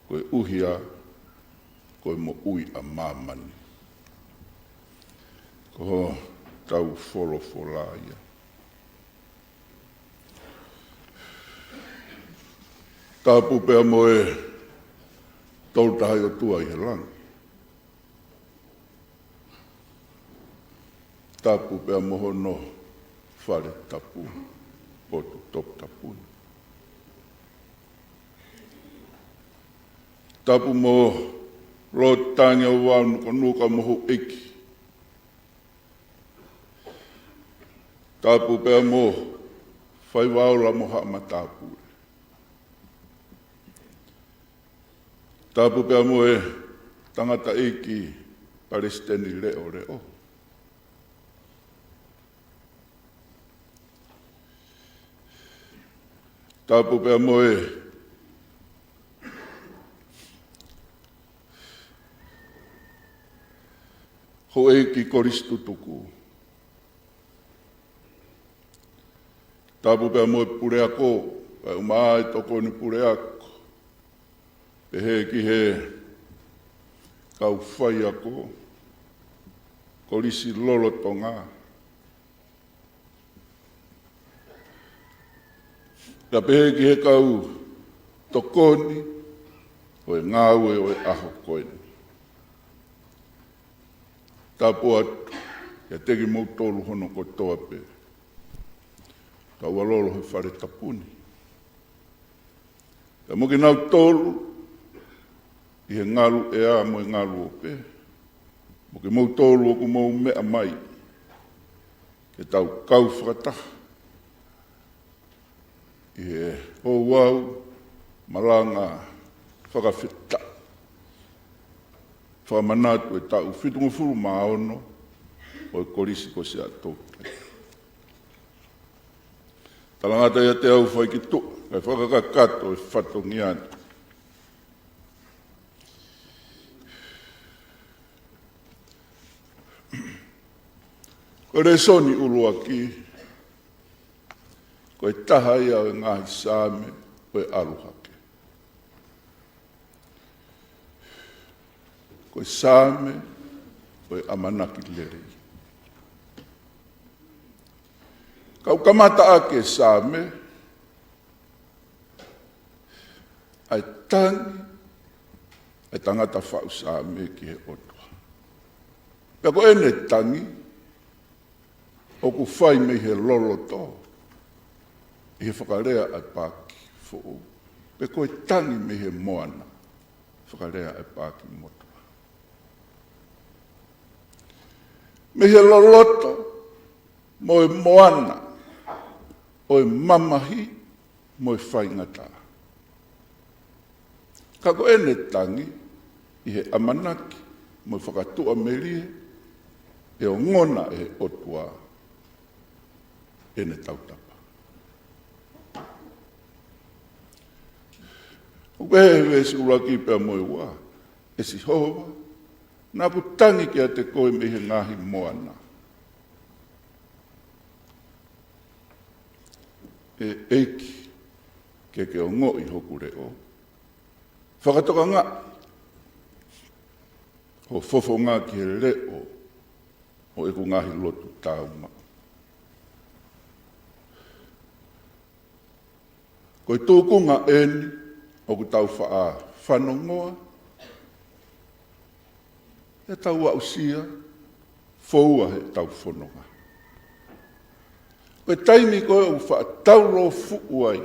Koe uhia, koe mo ui a mamani. ko tau wholofola ia. Tāpu pēr mo e tautahai o tua i he langa. Tāpu pēr mo hono whare tapu, potu top tapu. Tāpu mo lo tangi o wānu ko nuka moho eki. Tāpu pēr mo whai waula mo haama tāpu. Tāpu pēr mo e tangata eki Palestini leo leo. Tāpu pēr mo e ho eki Kolisi tutuku. Tāpu pēr mo e pure ako, e umaa e toko ni pure ako. Pe he ki he kau whai ako, Kolisi lolo Tonga. Ka pe he ki he kau tokoni, o e ngāue o e aho koeni. Tāpu atu, ia teki mou tolu hono ko toa pe. Ka ua lolo he whare tapuni. Ka moki nau tolu, i he ngalu e a mo e ngalu o pe. Moki mou tolu o ku mou mea mai. Ke tau kau whakataha. I he Ouau, Malanga, whakawhita. Fakamanatua e tau whitungu furu maono o e Kolisi ko Sia a-Toutai. Talangata ia te au whai ki tu, kai whakakakato e whatongi anu. Ko re soni ulu aki, ko e taha ia o e ngahi sāme o e aluhake. Ko e sāme o e amanaki lerei. Kau kamata ake sāme, ai tangi, ai tangata whau sāme ki he otua. Pea ko ene tangi, o ku whai me he loloto, i he whakarea ai pāki fōu. Pea ko e tangi me he moana, whakarea ai pāki Motu'a. Me he loloto, mo e moana, o e mamahi, mo e whaingata. Kako ene tangi, i he amanaki, mo e whakatua merie, e o ngona e he otua, ene tautapa. Upehe si ulaki pea mo e wā, e si hova, nā ku tangi ki a te koe me he ngahi moana. E eiki, ke o ngō i hoku reo. Whakatoka ngā, ho fofo ngā ki he reo, o e ku ngahi lotu tāuma. Ko i tūkunga eni, o ku tau whaa whanongoa, e tau au sia, fōua he tau whanonga. Koe taimi koe o wha tau ro fuku ai,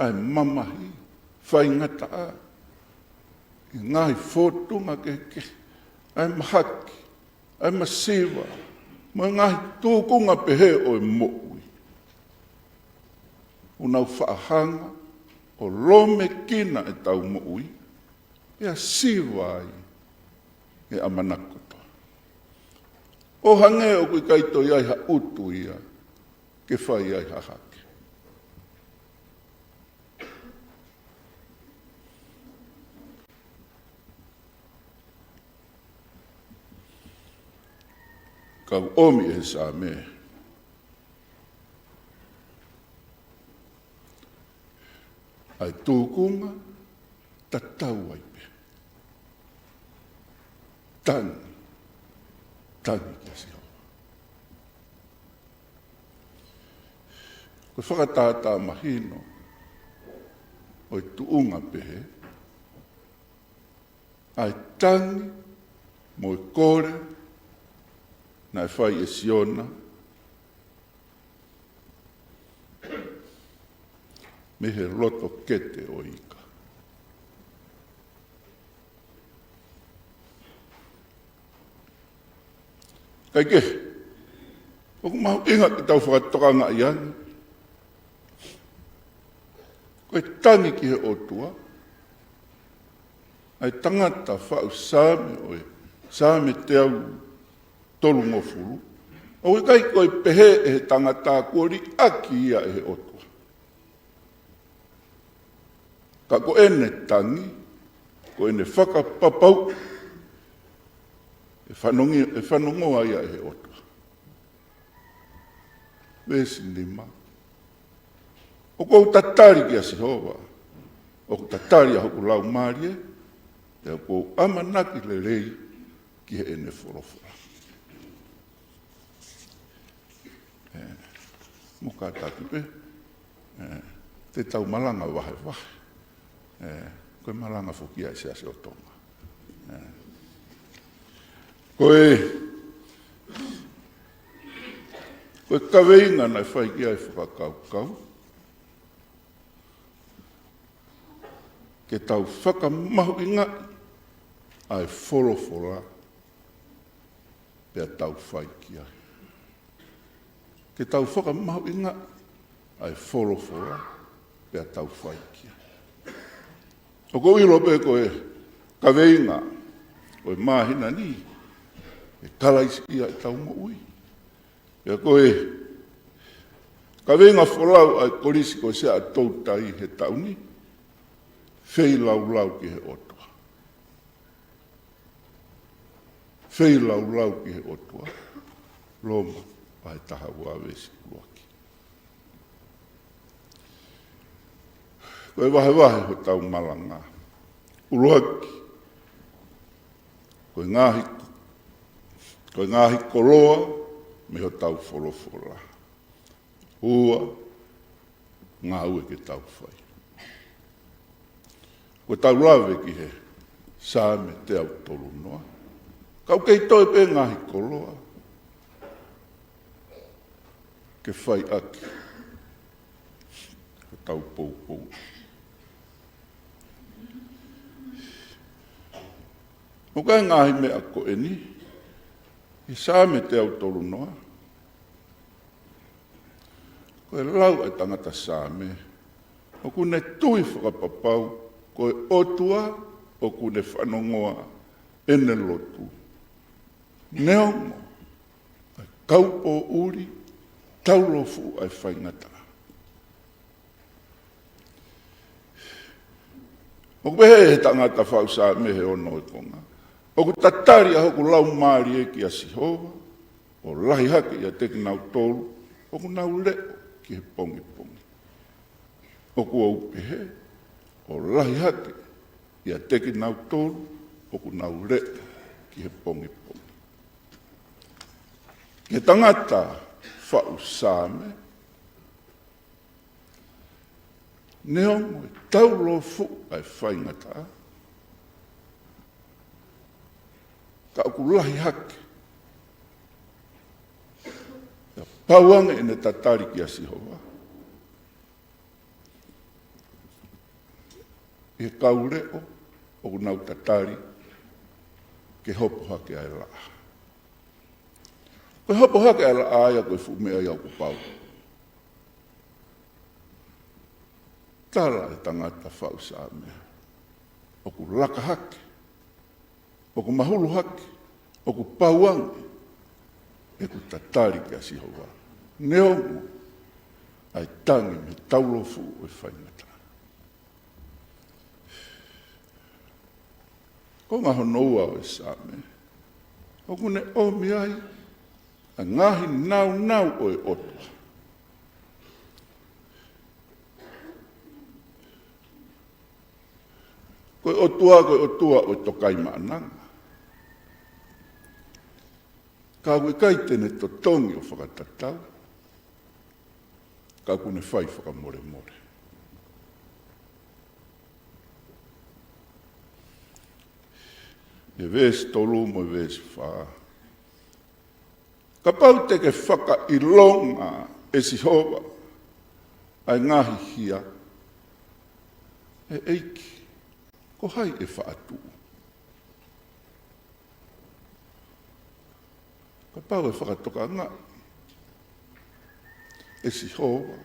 ai mamahi, whai ngata a, i ngai fōtunga ke, ai mahaki, ai masiwa, mo ngai tūkunga pehe o e mo'ui. Unau whaahanga, o lome kina e tau mo'ui, e a siwa ai, e amanakoto. O hange o kui kaito iai ha utu ia, ke whai iai ha hake. Kau omi e sa me. Ai tūkunga, tatau ai pe. Tangi, tangi ki a siho. Koe whakatata mahino, o i tuunga pehe, ai tangi mo i kore, na e whai e siona, me he loto kete o ika. Kai ke, o ku mahu inga ki tau whakatokanga i anu, koe tangi ki he otua, ai tangata whau sāme oe, sāme te au tolu ngofuru, o kai koe pehe e he tangata kuori aki ia e he otua. Ka ko ene tangi, ko ene whakapapau, e whanongoa ia e he otua. Vesi lima. O kou tatari ki a Sihova, o kou tatari a hoku lau marie, e o kou amanaki le rei ki he ene whorofora. Muka tatu pe, te tau malanga wahe wahe. Koe malanga whukia e se o Tonga. Koe kaweinga nai whai ki ai whakakau. Ke tau whakamahu i ngai ai whorofora pia tau whai ki ai. Ke tau whakamahu i ngai ai whorofora pia tau whai ki ai. O ko ilo pe koe kaweinga, koe mahina ni, e kalaisi ia e tau mo ui. Ia koe kaweinga wholau ai Kolisi koe Sia a-Toutai he tauni, whei lau ki he otua. Whei lau ki he otua, loma ai taha ua vesi luaki. Koe wahe ho tau malanga. Uruaki. Koe ngahi koloa me ho tau wholofora. Ua ngā ue ke tau whai. Koe tau lawe ki he sā me te au tolu noa. Kau kei toi pe ngahi koloa. Ke whai aki. Ko tau pou. O kai ngahi mea ko eni, i sā me te au tolu noa. Koe lau e tangata sā me, o kune tui whakapapau, koe otua, o kune whanongoa, ene lotu. Neongo, ai kaupo uri, taulofu ai whaingata. O kupehe he tangata whau sā me he ono e konga. O ku tatari a hoku lau maari e ki a Sihova, o lahi hake i a teki nau tolu, o ku nau leo ki he pongi. O ku au pehe, o lahi hake i a teki nau tolu, o ku nau leo ki he pongi. Ke tangata whau sāme, neongo e taulofu ai whaingata, ka aku lahi hake. Ia pauanga e ne tatari ki a Sihova. E kaureo o nau tatari ke hopo hake ai laa. Koe hopo hake ai laa aia koe fumea iau ku pau. Tala e tangata whau sāmea. O ku laka hake. O ku mahulu hake, o ku pauange, e ku tatari ki a Sihova. Neongo, ai tangi me taulofu o e whaingata. Ko ngā honoua o e sāme, o ku ne omi ai, a ngahi nau o e otua. Koe otua o e tokai maananga. Ka koe kai tene to tongi o whakatatau. Ka kune whai whakamore more. E vesi tolu mo e vesi wha. Ka pau te ke whaka i longa e si hova. Ai ngahi hia. E eiki. Ko hai e whaatu. Ka pau e whakatoka ngā. E si hova.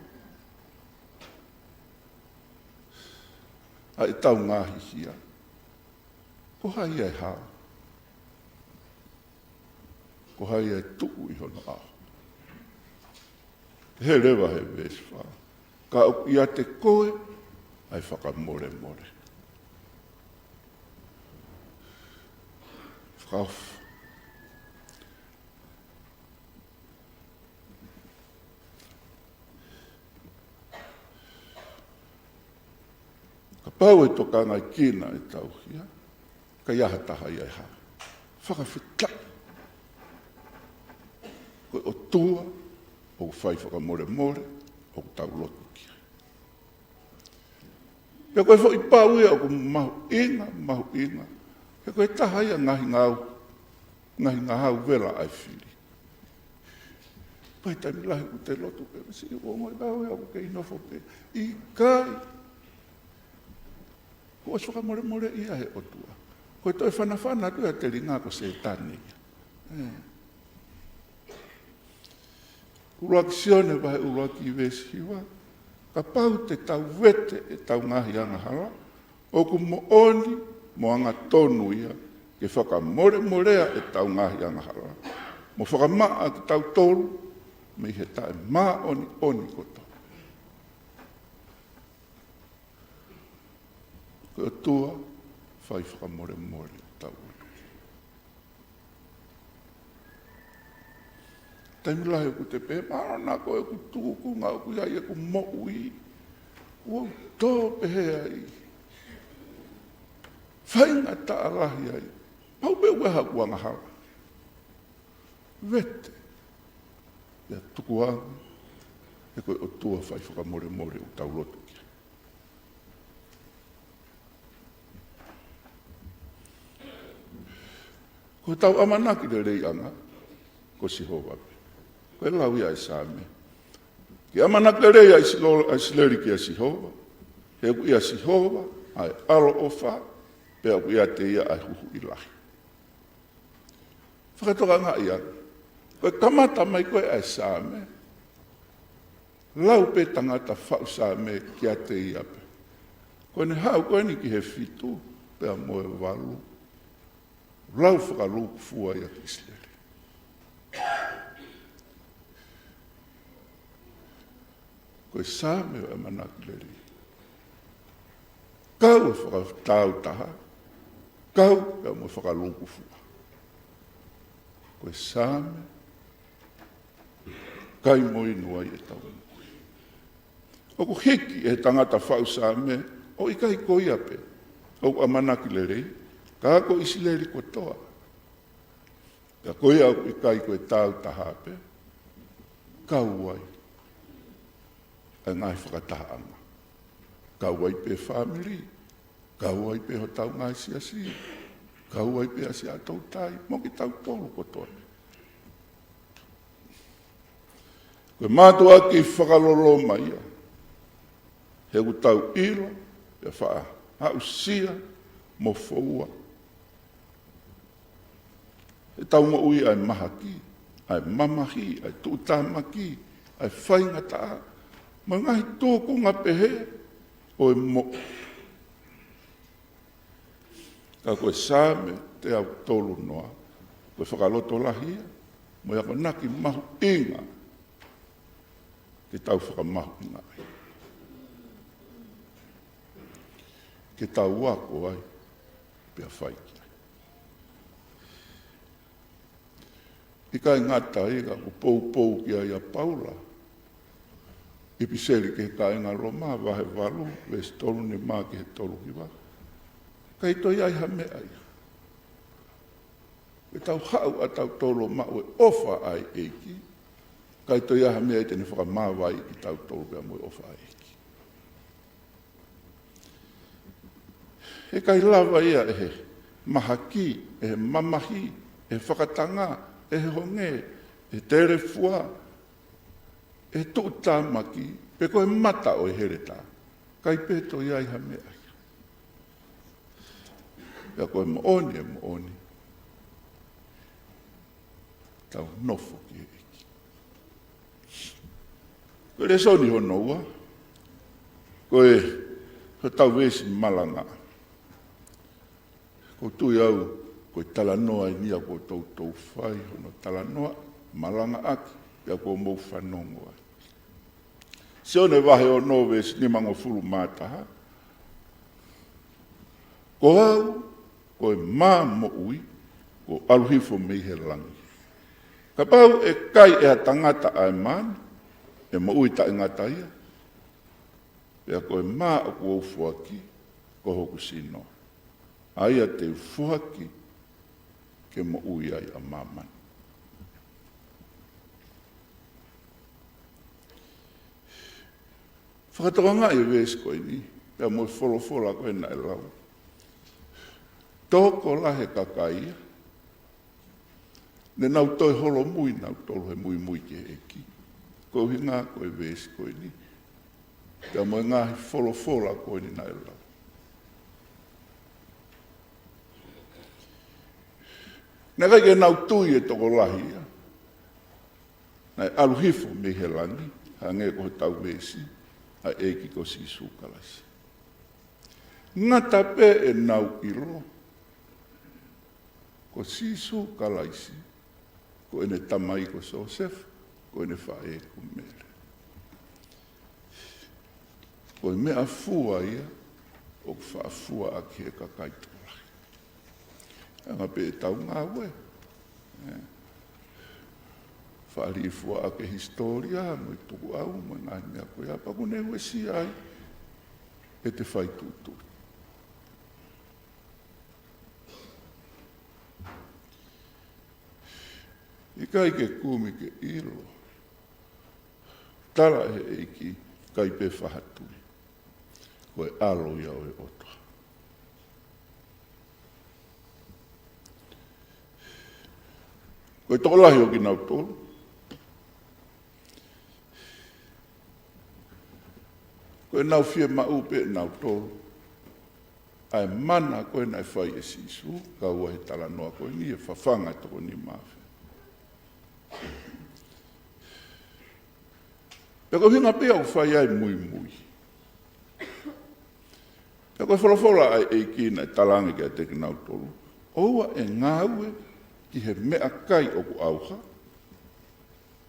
Ai tau ngahi hia. Ko hai e hā. Ko hai e tuku i hono a. He rewa he vesi wha. Ka ia te koe, ai whakamore more. Whakaofu. Ka pau e toka ngai kina e tauhia. Ka iaha taha i ha. Whakawhita. Koe o tua, o whai whakamore more, o tau lotu kia. Pea koe whai pau ia o ku mahu inga. Pea koe taha ia ngahi ngau vela ai whiri. Pai taimi lahi ku te lotu pea, si o ngoi bau ia o ke inofo pea. I kai. Ko os whakamore ia he o tua. Koe toi whanawhana tu a te ringa ko se tani. Uruaki sione vai uruaki i vesi hiwa. Ka pau te tau vete e tau ngahi anga hala. O ku mo oni mo anga tonu ia. Ke whakamorea e tau ngahi anga hala. Mo whakamaa ki tau tolu. Me he tae maa oni koto. Koe o tua. Whai whakamore tau. Taimi lahi o ku te pē, marana koe o ku tukunga o ku iai e ku mo'ui. Ua tō pehe ai. Whainga ta alahi ai. Pau pe ueha kuanga hala. Vete. Ia tukuanga. E koe o tua whai whakamore o tau lotu. Ko tau amanaki le rei anga, ko si hovape. Ko e lau ia e sāme. Ki amanaki le rei ai sileri ki a si hova. He ku ia si hova, ai alo o wha, pea ku ia te ia ai huhu i lahi. Whakatoka ngā ia. Ko e kamata mai koe ai sāme. Lau pe tangata whau sāme ki a te ia pe. Ko ne hau koe ni ki he fitu, pea moe walu. Lau whakaluku fua ia ki Islere. Koe sāme o e manaki leri. Kau e whakatau taha. Kau e mo whakaluku fua. Koe sāme. Kai moi nuai e tau mui. O ku hiki e tangata whau sāme. O i kai koia pe. O a manaki leri. Ka ko Islere ko toa. Ka koe au i kai koe tau tahape. Kau wai. A ngai whakataanga. Kau wai pe family. Kau wai pe ho tau ngai siasi. Kau wai pe a Sia a-Toutai. Mo ki tau tolu ko toa. Koe mātua ki whakalolo mai ia. He ku tau ilo. He wha hau sia. Mo foua. E tau mo ui ai mahaki, ai mamahi, ai tutamaki, ai whaingata. Ma ngai tōku ngā pehe o e mo. Ka koe sāme te au tolu noa. Koe whakaloto lahia, mo ia ko naki mahu inga. Ke tau whakamahu inga ai. Ke tau wako ai, pia whaiki. I kai ngata ega ko pou ki ai a Paula. I piseli ke kai ngā roma wahe walu, ves tolu ne mā ki he tolu ki wa. Kai toi ai ha me ai. e tau hau a tau tolo ma ue ofa ai eiki, kai to iaha mea i tene whakamawai i tau tolo pia mo ofa ai eiki. E kai lava ia e he mahaki, e he mamahi, e he whakatanga, e he honge, e tere fua, e he tuutamaki, pe koe mata o e hereta, kai peto iai ha mea ai. Pea koe mooni e mooni, tau nofo ki e eki. Koe le soni hono ua, koe ho tau vesi Malanga. Ko tui au, koe talanoa i nia ko tau whai, hono talanoa, Malanga aki, pea ko mou whanongo ai. Saione wahe o no vesi ni mango furu mātaha. Ko au, koe mā mo ui, ko aluhifo mei he langi. Ka pau e kai e ha tangata ai mani, e mo ui ta ingata ia. Pea koe mā o ko ufuaki, ko hoku sino. Aia te ufuaki, ke mo ui ai a mamani. Whakatoanga i wes koe ni, pea mo wholofola koe na e lau. Tōko lahe kakaia, ne nau toi holo mui, nau tolu he mui ke eki. Ko hi ngā koe wes koe ni, pea mo ngā hi wholofola koe ni na e lau. Nā kai ke nau tui e toko lahia, nai aluhifo me he langi, hange ko tau wesi, a eki ko si sukalasi. Ngata pe e nau ilo, ko si sukalaisi, ko ene tamai ko Joseph, ko ene whae ku mere. Ko e mea fua ia, o wha fua a ke kakaito. Anga pe e tau ngā ue. Whaari i fua a ke historia, mo i tuku au, mo ngā mea koe a paku ne ue si ai, e te whai tūtui. I kai ke kumi ke ilo, tala he eiki kai pe whahatui, koe alo ia o e otoa. Koe tokolahi o ki nau tolu. Koe nau fie mau pe nau tolu. Ai mana koe nai whai e sisu, ka ua he tala noa koe ni e whawhanga toko ni mawhi. Pea koe hinga pia o whai ai mui mui. Pea koe wholofola ai e kina e talangi kia teki nau tolu. Oua e ngāue ki he mea kai o ku auha,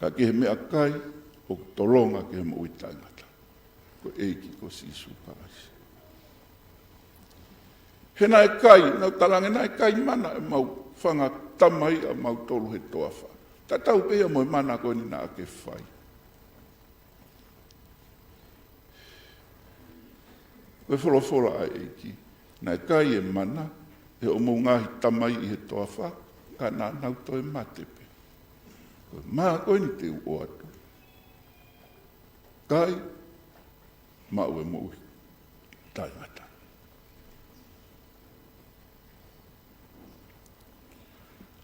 ka ki he mea kai o ku tolonga ki he mo uitangata. Ko eiki ko sisu parasi. He nai kai, nau talange nai kai mana e mau whanga tamai a mau tolu he toawha. Ta tau pea mo e mana koe ni na ake whai. Koe wholofola ai eiki, nai kai e mana, e o mo ngahi tamai i he toawha, ka nā nau toi matepe. Koe maa koe ni te u atu. Kai, ma ue mo ui. Tai ngata.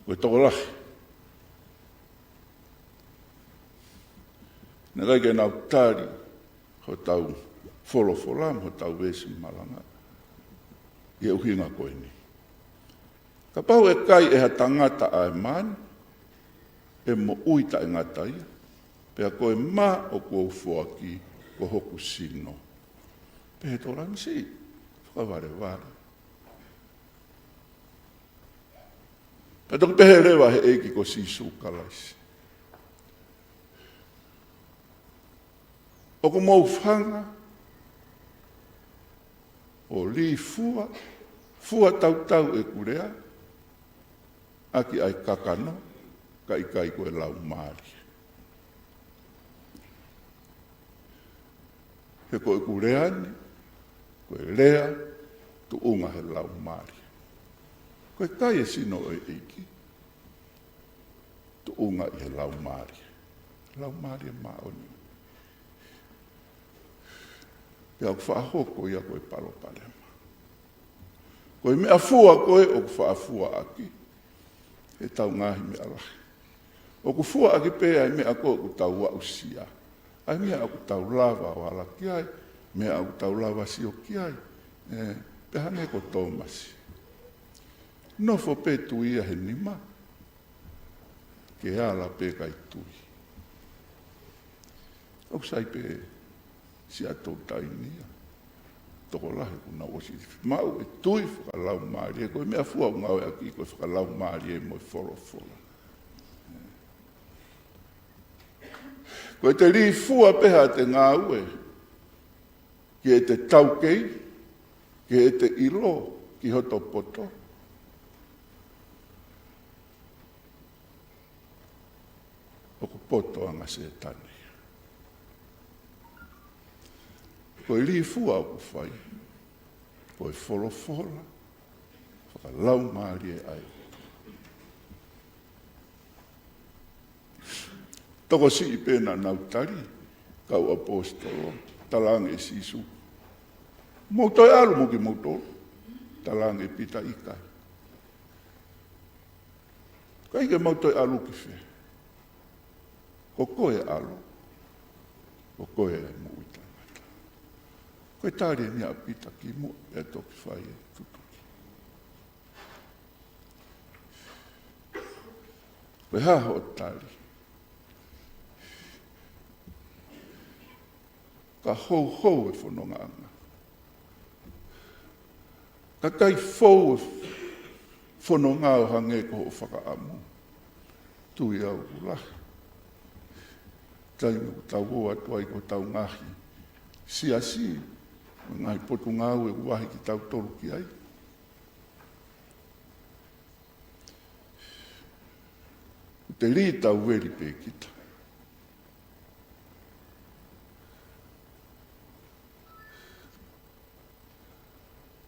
Koe toko lahi. Nā kai ke nau tāri, ho tau wholofolam, ho tau wesi Malanga. Ie uhinga koe ni. Ka pau e kai e ha tangata ai mani, e mo uita e ngatai, pea koe mā o kua ufuaki ko hoku sino. Pe he tōrani si, whakaware ware. Pea toki pehe rewa he eiki ko si sukalaisi. O ko mou whanga, o li fua, fua tau e kurea, aki ai kakano, kai koe lau maari. He koe kureani, koe lea, tu unga he lau maari. Koe kai e sino e eiki, tuunga i he lau maari. Lau maari maoni. Pea ku whaahoko ia koe palo palema. Koe mea fua koe o ku whaafua aki. He tau ngahi mea lahi. O ku fua aki pea i mea koe ku tau wa usia. Ai mea aku tau lava o ala kiai. Mea aku tau lava si o kiai. Peha ne ko Tomasi. Nofo pe tu ia he nima. Ke ala pe kai tui. O sai pe Sia a-Toutai nia. Toko lahe kuna osi. Mau e tui whakalau maari. E koe mea fua ngau e aki koe whakalau maari e moi wholofola. Koe te ri fua peha te ngā ue. Ki e te taukei. Ki e te ilo. Ki hoto poto. Oko poto anga se tani. Koe li fua o whai. Koe wholofola. Whakalau maari e ai. Toko si i pēna nautari. Kau apostolo. Talange sisu. Moutoi alu muki moutolo. Talange pita ikai. Kai ke moutoi alu ki whe. Ko koe alu. Ko koe e muita. Koe tāre ni a pita ki mo e toki whai e tutuki. Koe haho o tāri. Ka hou e whanonga anga. Ka kai fou e whanonga o hange ko o whakaamu. Tui au ulahi. Tai me ko tau o atuai ko tau ngahi. Sia si. Ngai potu ngau e wahi ki tau tolu ki ai. Te li tau weri pe kita.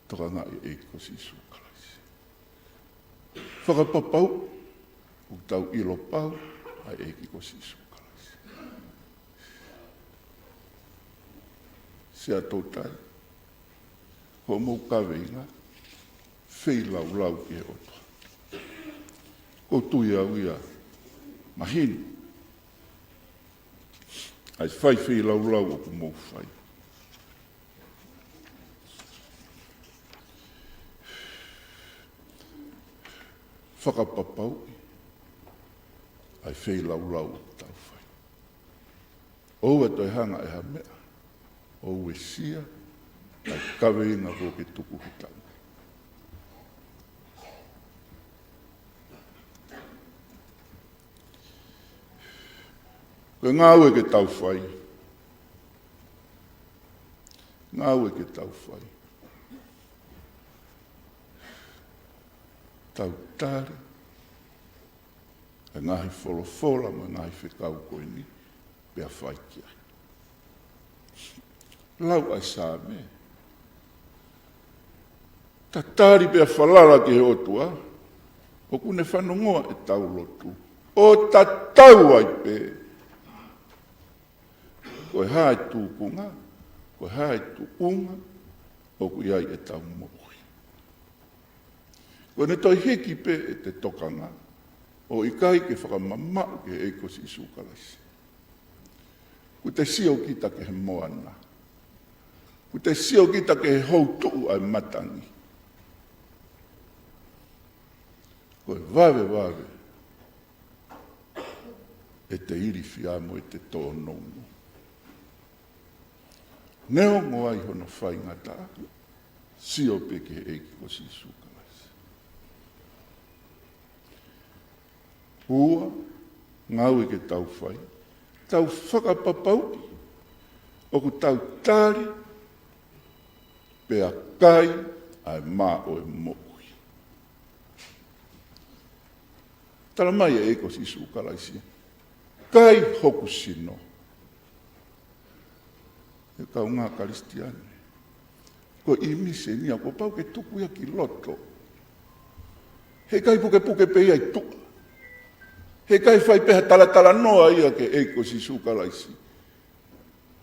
Toka ngai e kosi sukalasi. Whakapapau, u tau ilo pau, ai e ki kosi sukalasi. Sia a-Toutai. Ko mou kawe inga, whei lau ki he otoa. Ko tui au ia, mahini. Ai whai lau o ku mou whai. Whakapapau, ai whei lau o tau whai. Oua toi hanga e ha mea, ou e sia, ai kawe inga ko ke tuku hitau. Koe ngāu e ke tau whai. Ngāu e ke tau whai. Tau tāre. E ngahi wholofola mo ngahi whekau koe ni. Pea whai kia. Lau ai sā me. Ta tāri pea whalala ki he otua, o kune whanongoa e tau lotu. O ta tau ai pe. Koe hae tūpunga, koe hae tūpunga, o kui ai e tau mohi. Koe ne toi heki pe e te tokanga, o i kai ke whakamamau ke e kosi sukalasi. Ku te sio kita ke he moana. Ku te sio kita ke he houtuu ai matangi. Koe vave, e te iri fiamo e te tōnonu. Neo ngoai hono whai ngata, sio peke eiki kosi sukalasi. Ua, ngau e ke tau whai, tau whakapapau, o ku tau tāri, pea kai ai mā o e mohi. Tala mai e kosi sukalasi. Kai hoku sino. E kau ngā karistiane. Ko imi se nia, ko pau ke tuku ia ki loto. He kai puke pe ai tua. He kai whai peha talatala noa ia ke eiko si sukalaisi.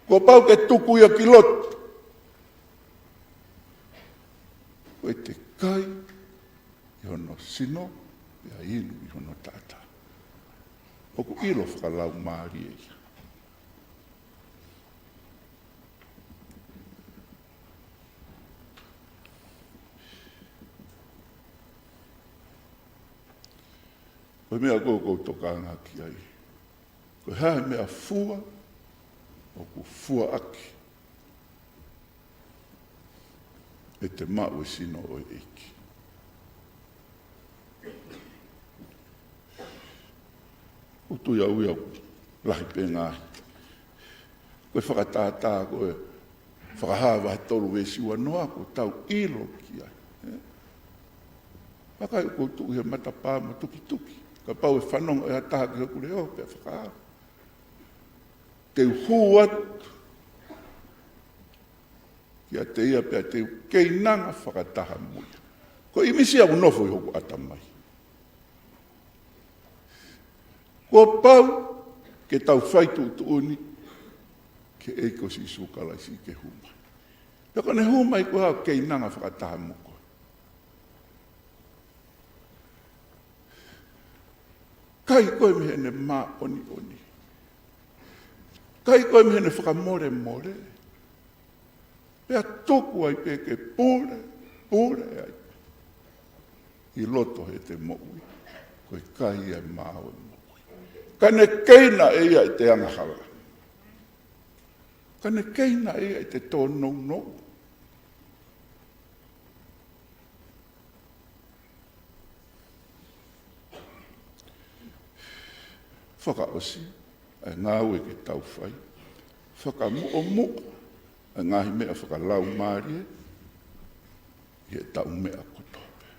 Ko pau ke tuku ia ki lotu. Koe te kai i hono sino ia inu i hono tata. Oku ilo whakalau maari e ia. Koe mea kou toka ngaki ai. Koe hae mea fua, oku fua aki. E te mau e sino o eiki. Utu ia ui au lahi pe ngahi. Koe whakatātā koe whakahawa he tolu e siwa noa ko tau ilo ki ai. Pakai o koutu he matapā ma tuki tuki. Ka pau e whanonga e ataha ki haku leo pe whakahawa. Te uhu atu. Kia te ia pe te keinanga whakataha muia. Ko imisi au nofo i hoku atamai. Ko pau ke tau whaitu tuuni ke eiko si sukalaisi ke huma. Peko ne huma i ko hao keinanga whakataha muko. Kai koe me hene mā oni oni. Kai koe me hene whakamore more. Pea toku ai pe ke pure ai. I loto he te moui. Koe kai e māo e moui. Kane keina e ia i te angahala. Kane keina e ia i te tōnou nou. Whakaosi, e ngāu e ke tau whai. Whakamu e ngahi mea whakalau mārie, i e tau mea kotope.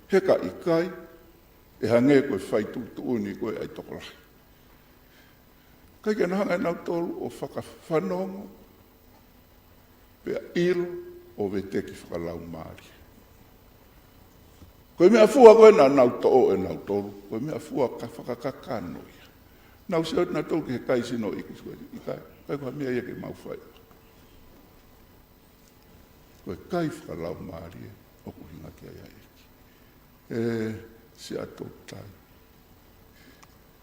Heka i kai, e hange koe whai tuuni koe ai tokolahi. Kai ke nahanga nau tolu o whakawhanongo, pea ilo o veteki whakalau mārie. Koe mea fua koe na nau to'o e nau tolu, koe mea fua ka whakakakano ia. Nau se na tolu ke he kai sino ikis koe, i kai koe mea ia ke mau whai. Koe kai whakalau maarie, oku hinga ki aia eki. Sia a-Toutai.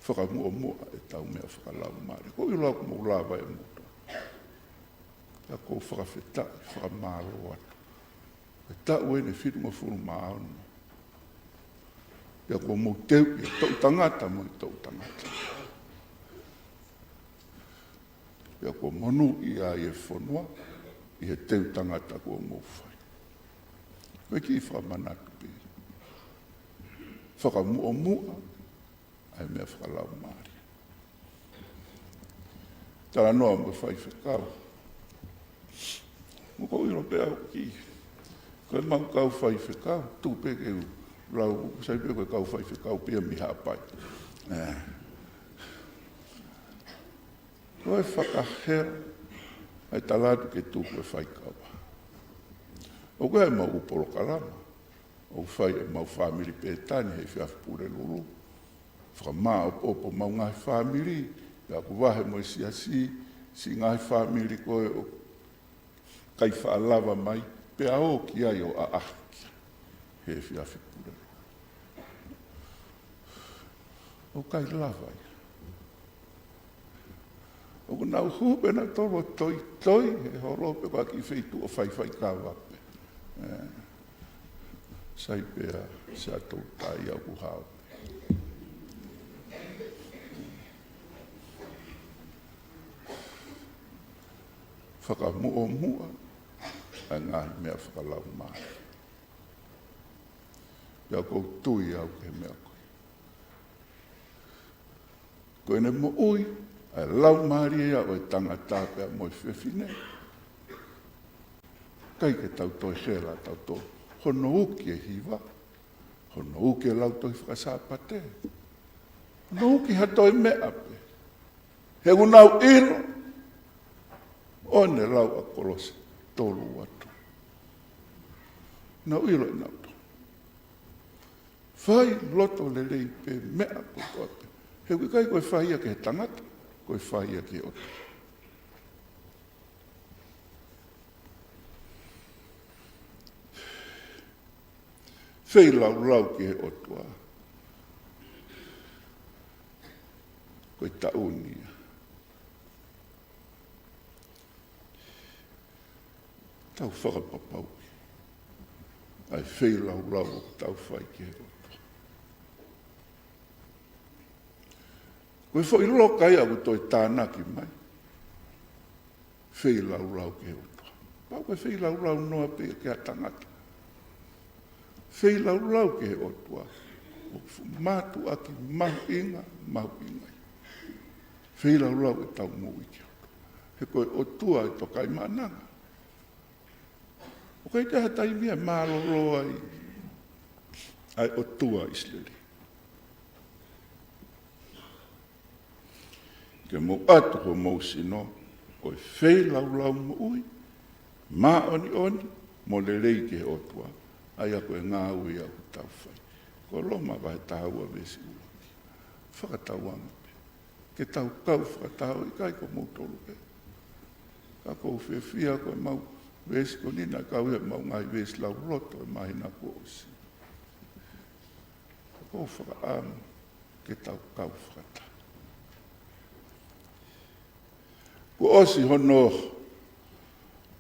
Whakamua e tau mea whakalau maarie. Koe ilo aku mau lawa e Motu'a. Ia kou whakawhetai, whakamālo atu. E tau e ne whirunga furu maaono. Ia ko mo teu, ia tau tangata mo i tau tangata. Ia ko monu i a i e whanua, i he teu tangata ko mo whai. Koe ki i Fakamanatua pe. Whakamua, ai mea whakalau maari. Tara noa mo whai whakau. Mo kou iro pe au ki. Koe mau kau whai whakau, tū pe ke u. Lau, sai pe koe kau whai whakau pia mi hapai. Koe whakahera, ai talatu ke tū koe whai kawa. O koe mau upolo kalama, o whai e mau whamiri pētani hei whiafi pure lulu. Whakamā opo mau ngai whamiri, ia ku wahe mo si ngai whamiri koe o kai whaalawa mai, pe ao ki ai o aahki, hei whiafi pure. O kai lava ia. O kuna uhupe na toro toi, he horope kwa ki feitu o whai kawape. Sai pea Sia a-Toutai au kuhau. Whakamua, a ngahi mea whakalau mai. Ia kou tui au ke mea koe. Koe ne mo ui, ai lau maari ea o e tangata pea mo i whiwhine. Kai ke tau toi hela tau tō. Hono uki e hiwa. Hono uki e lau toi whakasāpate. Hono uki hatoi mea pe. He unau ilo. One lau a Kolisi tolu atu. Nau ilo e nau tō. Whai loto le rei pe mea ko tope. He kui kai koe whaia ke he tangata, koe whaia ke oto. Whei lau ke he otoa. Koe taunia. Tau whakapapau. Ai whei lau o tau whai ke he otoa. Koe whai loka ia ku toi tānaki mai. Whei lau ke he otoa. Pau koe whei lau noa pe ke a tangata. Whei lau ke he otoa. Mātu aki mahu inga. Whei lau e tau mui ke otoa. He koe otua e tokai mananga. O kai te hatai mea māroro ai otua Isleri. Ke mo atu ho mausino, koe whei lau mo ui, mā oni, mo le rei ke he otua. Ai a koe ngā ui au tau whai. Ko loma vai tāua vesi ua. Whakatauanga pe. Ke tau kau whakatau i kai ko mautolu pe. Ka kou whiawhia koe mau vesi ko nina kau e mau ngai vesi lau roto e mahi na kua osi. Ka kou whakaamu ke tau kau whakatau. Ko osi hono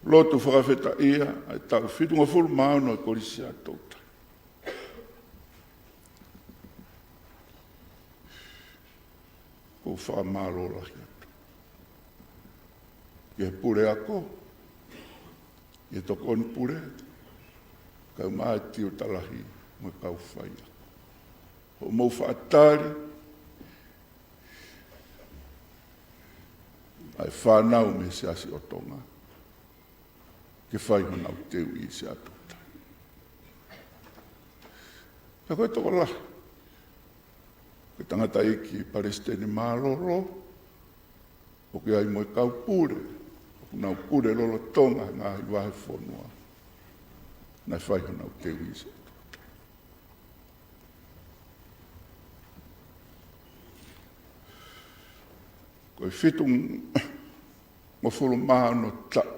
lotu whakawheta ia, ai tau whitunga fulu maono e Kolisi a-Toutai. Ko whakamārola hi atu. Ke he pure ako, ke toko ni pure, kau maa tiu talahi mo kau whai ako. Ho mou whaatari, ai whanau me se asi o Tonga. Ke whai honau teu i se a-Toutai. Ka koe toko lahi. Ke tangata iki Palestine māroro, o ke ai mo i kau pure, o kunau pure lolo Tonga ngā i wahe whonua. Nai whai honau teu i se a-Toutai. Koe whitung mo whulu maha no tau.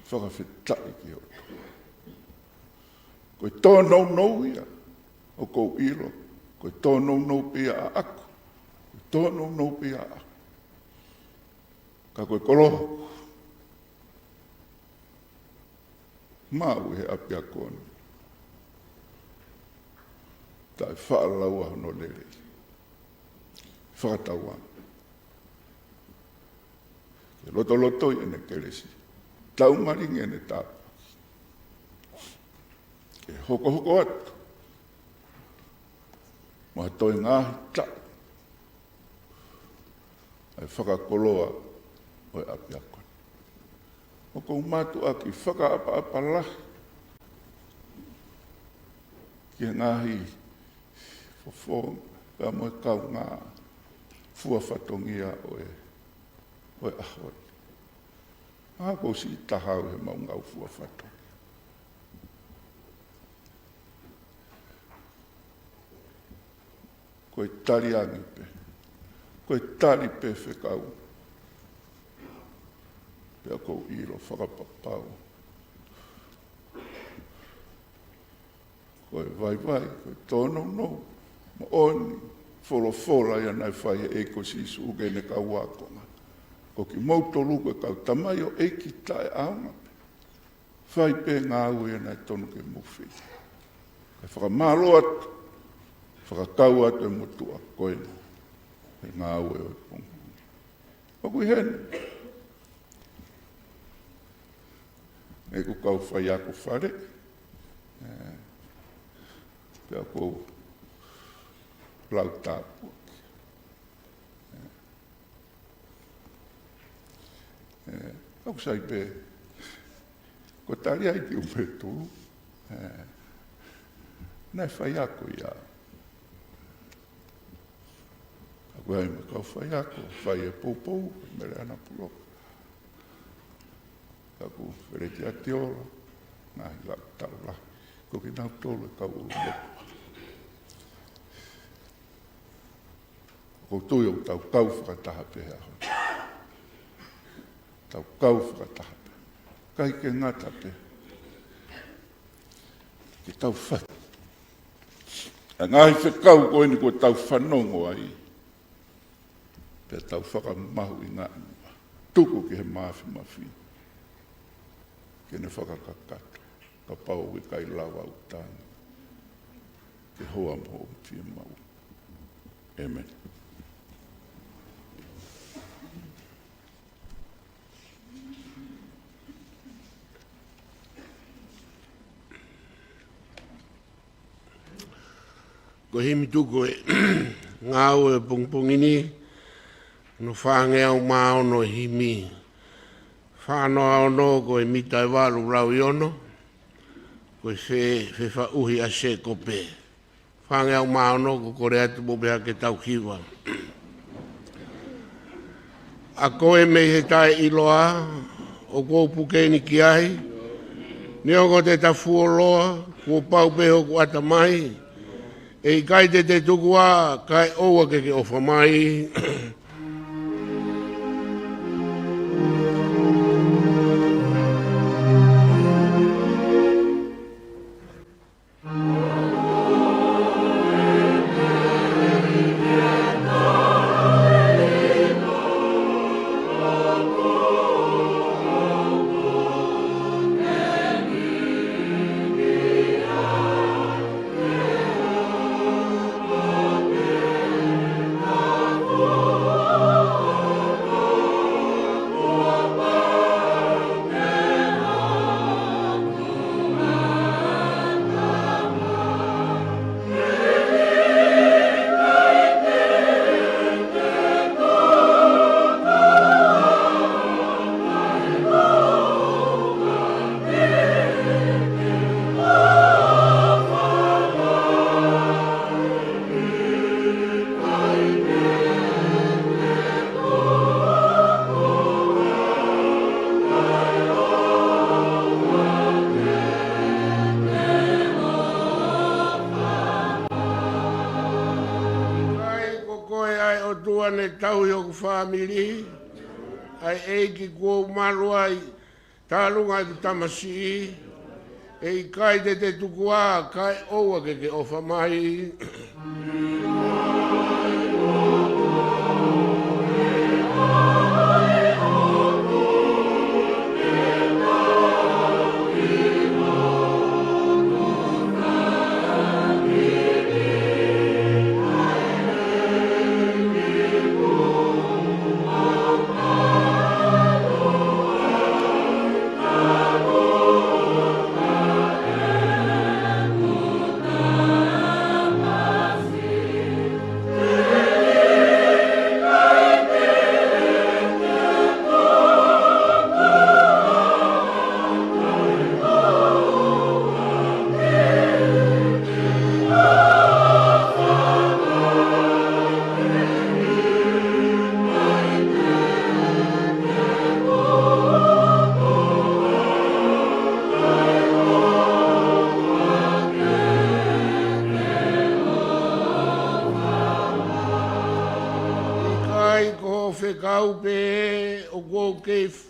Whakawhetai ki o. Koe tōnou nou ia o kou ilo. Koe tōnou nou pia a aku. Koe tōnou nou pia a aku. Ka koe koloho. Mau he api a koni. Tai whaalaua no lere. Whakataua. Ke loto i ene keresi. Tau maringi ene tāpa. Ke hoko atu. Maha toi ngāhi tau. Ai whakakoloa o e api akon. O kou mātu aki whakaapa lahi. Ke ngāhi fofong, ka moe kau ngā fua whatongia o e ahoi. Kou si tahau he mau ngau fua whatongia. Koe tari angi pe. Koe tari pe whekau. Pea kou iro whakapapau. Koe vai, koe tōnou no. Ma oni, wholofola ia nai whai e ko sisu uge ne kau wakonga. Ko ki mautolu koe kau tamai o eiki tae aunga. Whai pe ngā ue nai tonu ke muwhi. E whakamalo atu, whakakau atu e Motu'a koe. E ngā ue o e pongu. O kui hene. E ku kau whai aku whare. Pea kou Tongatapu. Au sai pe, ko tari ai ki upe tulu. Nai whai ako ia. Ako ai me kau whai ako, whai e poupou, mere ana pulo. Ako where te atiola. Ngai la tau la. Ko ki nau tolu e kau ulu. Ko tui o tau kau whakataha pehe aho. Tau kau whakataha pehe. Kai ke ngata pehe. Ki tau whai. A ngahi whekau koe ni ko tau whanongo ai. Pea tau whakamahu i ngā inua. Tuku ki he mawhi. Ke ne whakakakato. Ka pau i kai lawa utanga. Ke hoa mo o tia mau. Amen. Ko himi tuko e ngau e pungpungini no whange au mao no himi. Whano au no ko e mita e walu rau iono ko e whe uhi a se kope. Whange au mao no ko kore atu mobea ke tau kiwa. A koe mei he tae iloa o kou pukeni ki ai. Ni ongo te ta fuoloa kua pau peho ku ata mai. E kai te tukua, kai oua ke ofa mai. Tau yoku family, ai eiki kua malu ai, tālunga ki tamasi, e kai te tukua, kai oua ke ofa mai.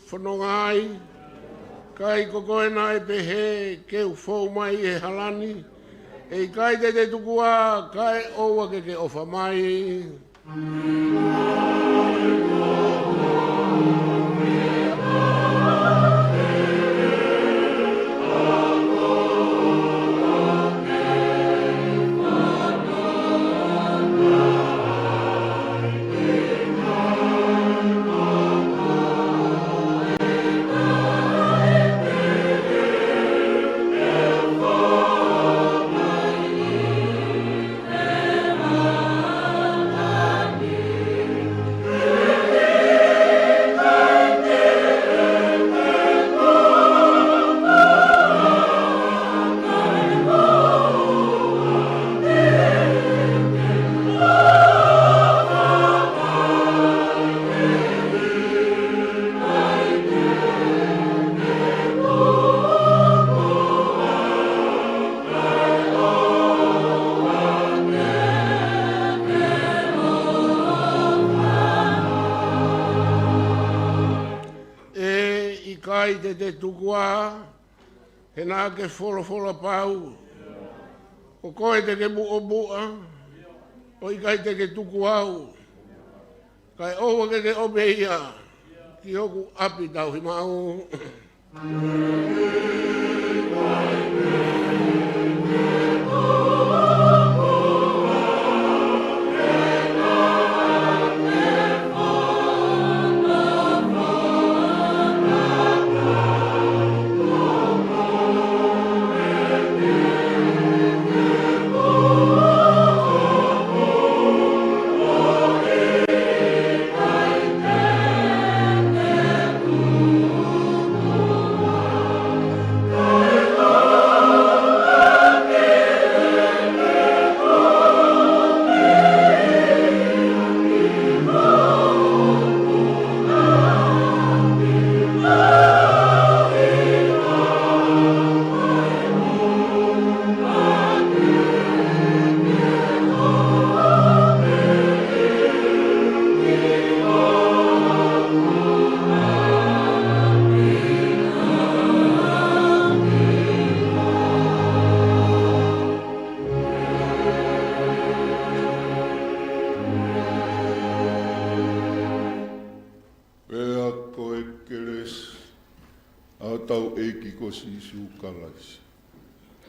Whanongai, kai kokoe nai pehe, keu fau mai e halani, e kai te tukua, kai oua ke ofa mai. i kai te tukua, he nā ke whora pau. O koe te ke bua, o i kai te ke tukuau. Kai owa ke obeia, ki hoku api tau hi mau.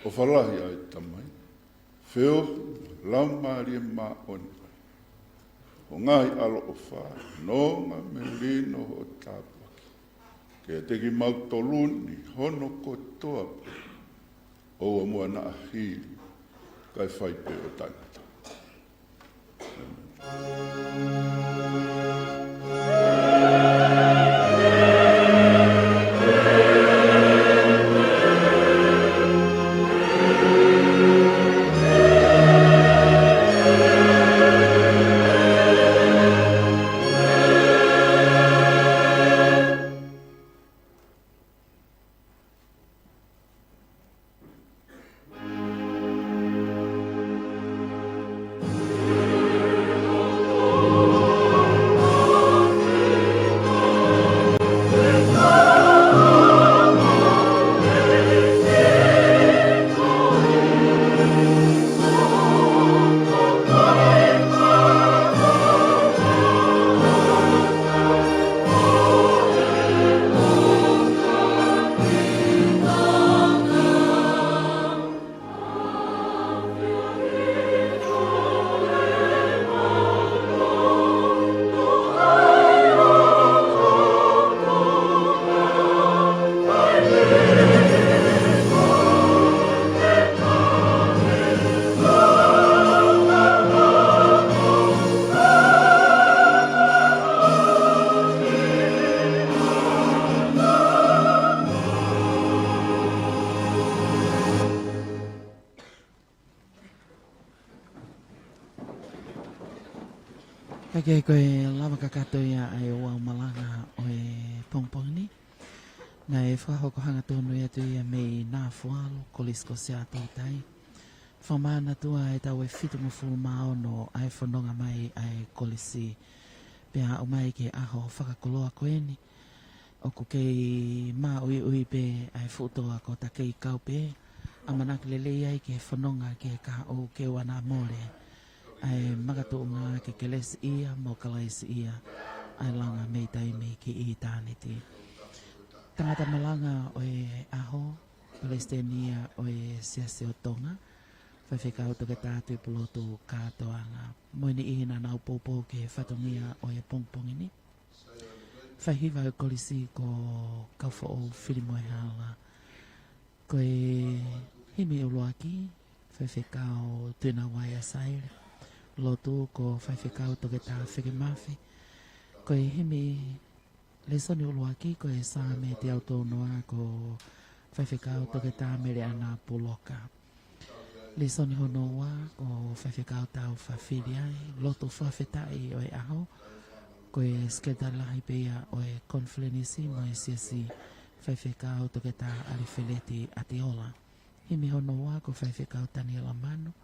O whalahi ai tamai, whio laumaria mā oni. O ngai alo o whā, no ngā me lino o tāpaki. Kea teki mautoluni, hono kotoa, o mua na ahiri, kai whaipe o tangata. Kake koe lava kakato ia ai Ouau Malanga o e pongpong ni. Na e whahoko hanga tonu ia tu ia mei Nafualu, Kolisi ko Sia a-Toutai. Fakamanatua e tau e fitu mo fulu maono ai whanonga mai ai Kolisi. Pea o mai ke aho whakakoloa koeni. O ko kei maa ui ui pe ai futoa ko ta kei kau pe. Amanak lele ai ke whanonga ke ka o ke wana more. Ai magatuunga ke kelesi ia mo kalaisi ia ai langa mei taimi ki i tāniti. Tangata malanga o e aho, Palestenia o e Sia a Tonga, whaiwhekau toke tātui pulotu kātoanga. Moini ina nau popo ke whatongia o e pongpongini. Whaihiwa o Kolisi ko kauwha o Whirimoe hala. Ko e himi uluaki, whaiwhekau tuna waia saire. Latu ko whaiwhekau toke tā whekemafi. Ko e himi lesoni uluaki ko e sāme te autonoa ko whaiwhekau toke tā mere ana puloka. Lesoni honoa ko whaiwhekau tau whawhiri ai. Loto whawhetai o e aho. Ko e skedalahi pea o e konflenisi mo e siasi whaiwhekau toke tā arifileti atiola. Himi honoa ko whaiwhekau tani ala manu.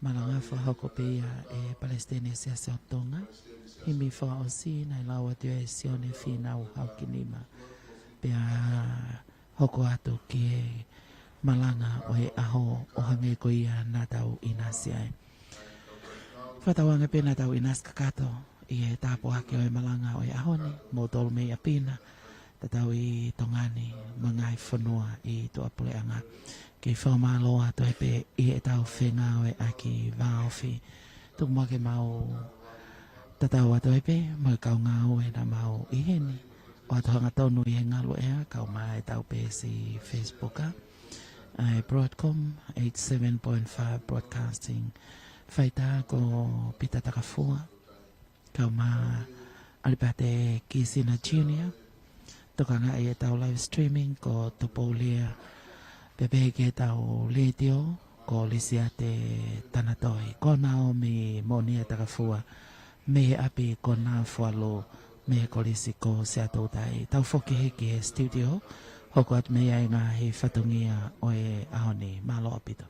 Malanga whahoko pea e Palestine Sia a Tonga. Himi wha o si nai lawa teo e Saione whinau haukinima. pia hoko atu ki Malanga o e aho o hange ko ia nā tau inasi ai. Whatawanga pēnā tau inas kakato i e tāpo ake o e Malanga o e aho ni, mō tolu mei a pina, tatau i tongani mangai whanua i tua puleanga. Ki whaumaloa to hepe i e tau whenga o e aki vāofi, tuk mua ke mau tatau ato hepe, mai kau ngā o e na mau i heni, o ato hanga tonu i he ngalo ea, kau mai tau pēsi Facebooka, ai Broadcom 87.5 Broadcasting whaita ko Pita Takafua kau ma alipate Kisina Junior toka nga e tau live streaming ko Tupolia pepe ke tau radio ko lisiate tanatoi ko Naomi Monia Takafua me api ko Nafualu me Kolisi ko Sia a-Toutai tau foki heki e studio hoko at mea ngā he whatungia o e ahoni malo apito.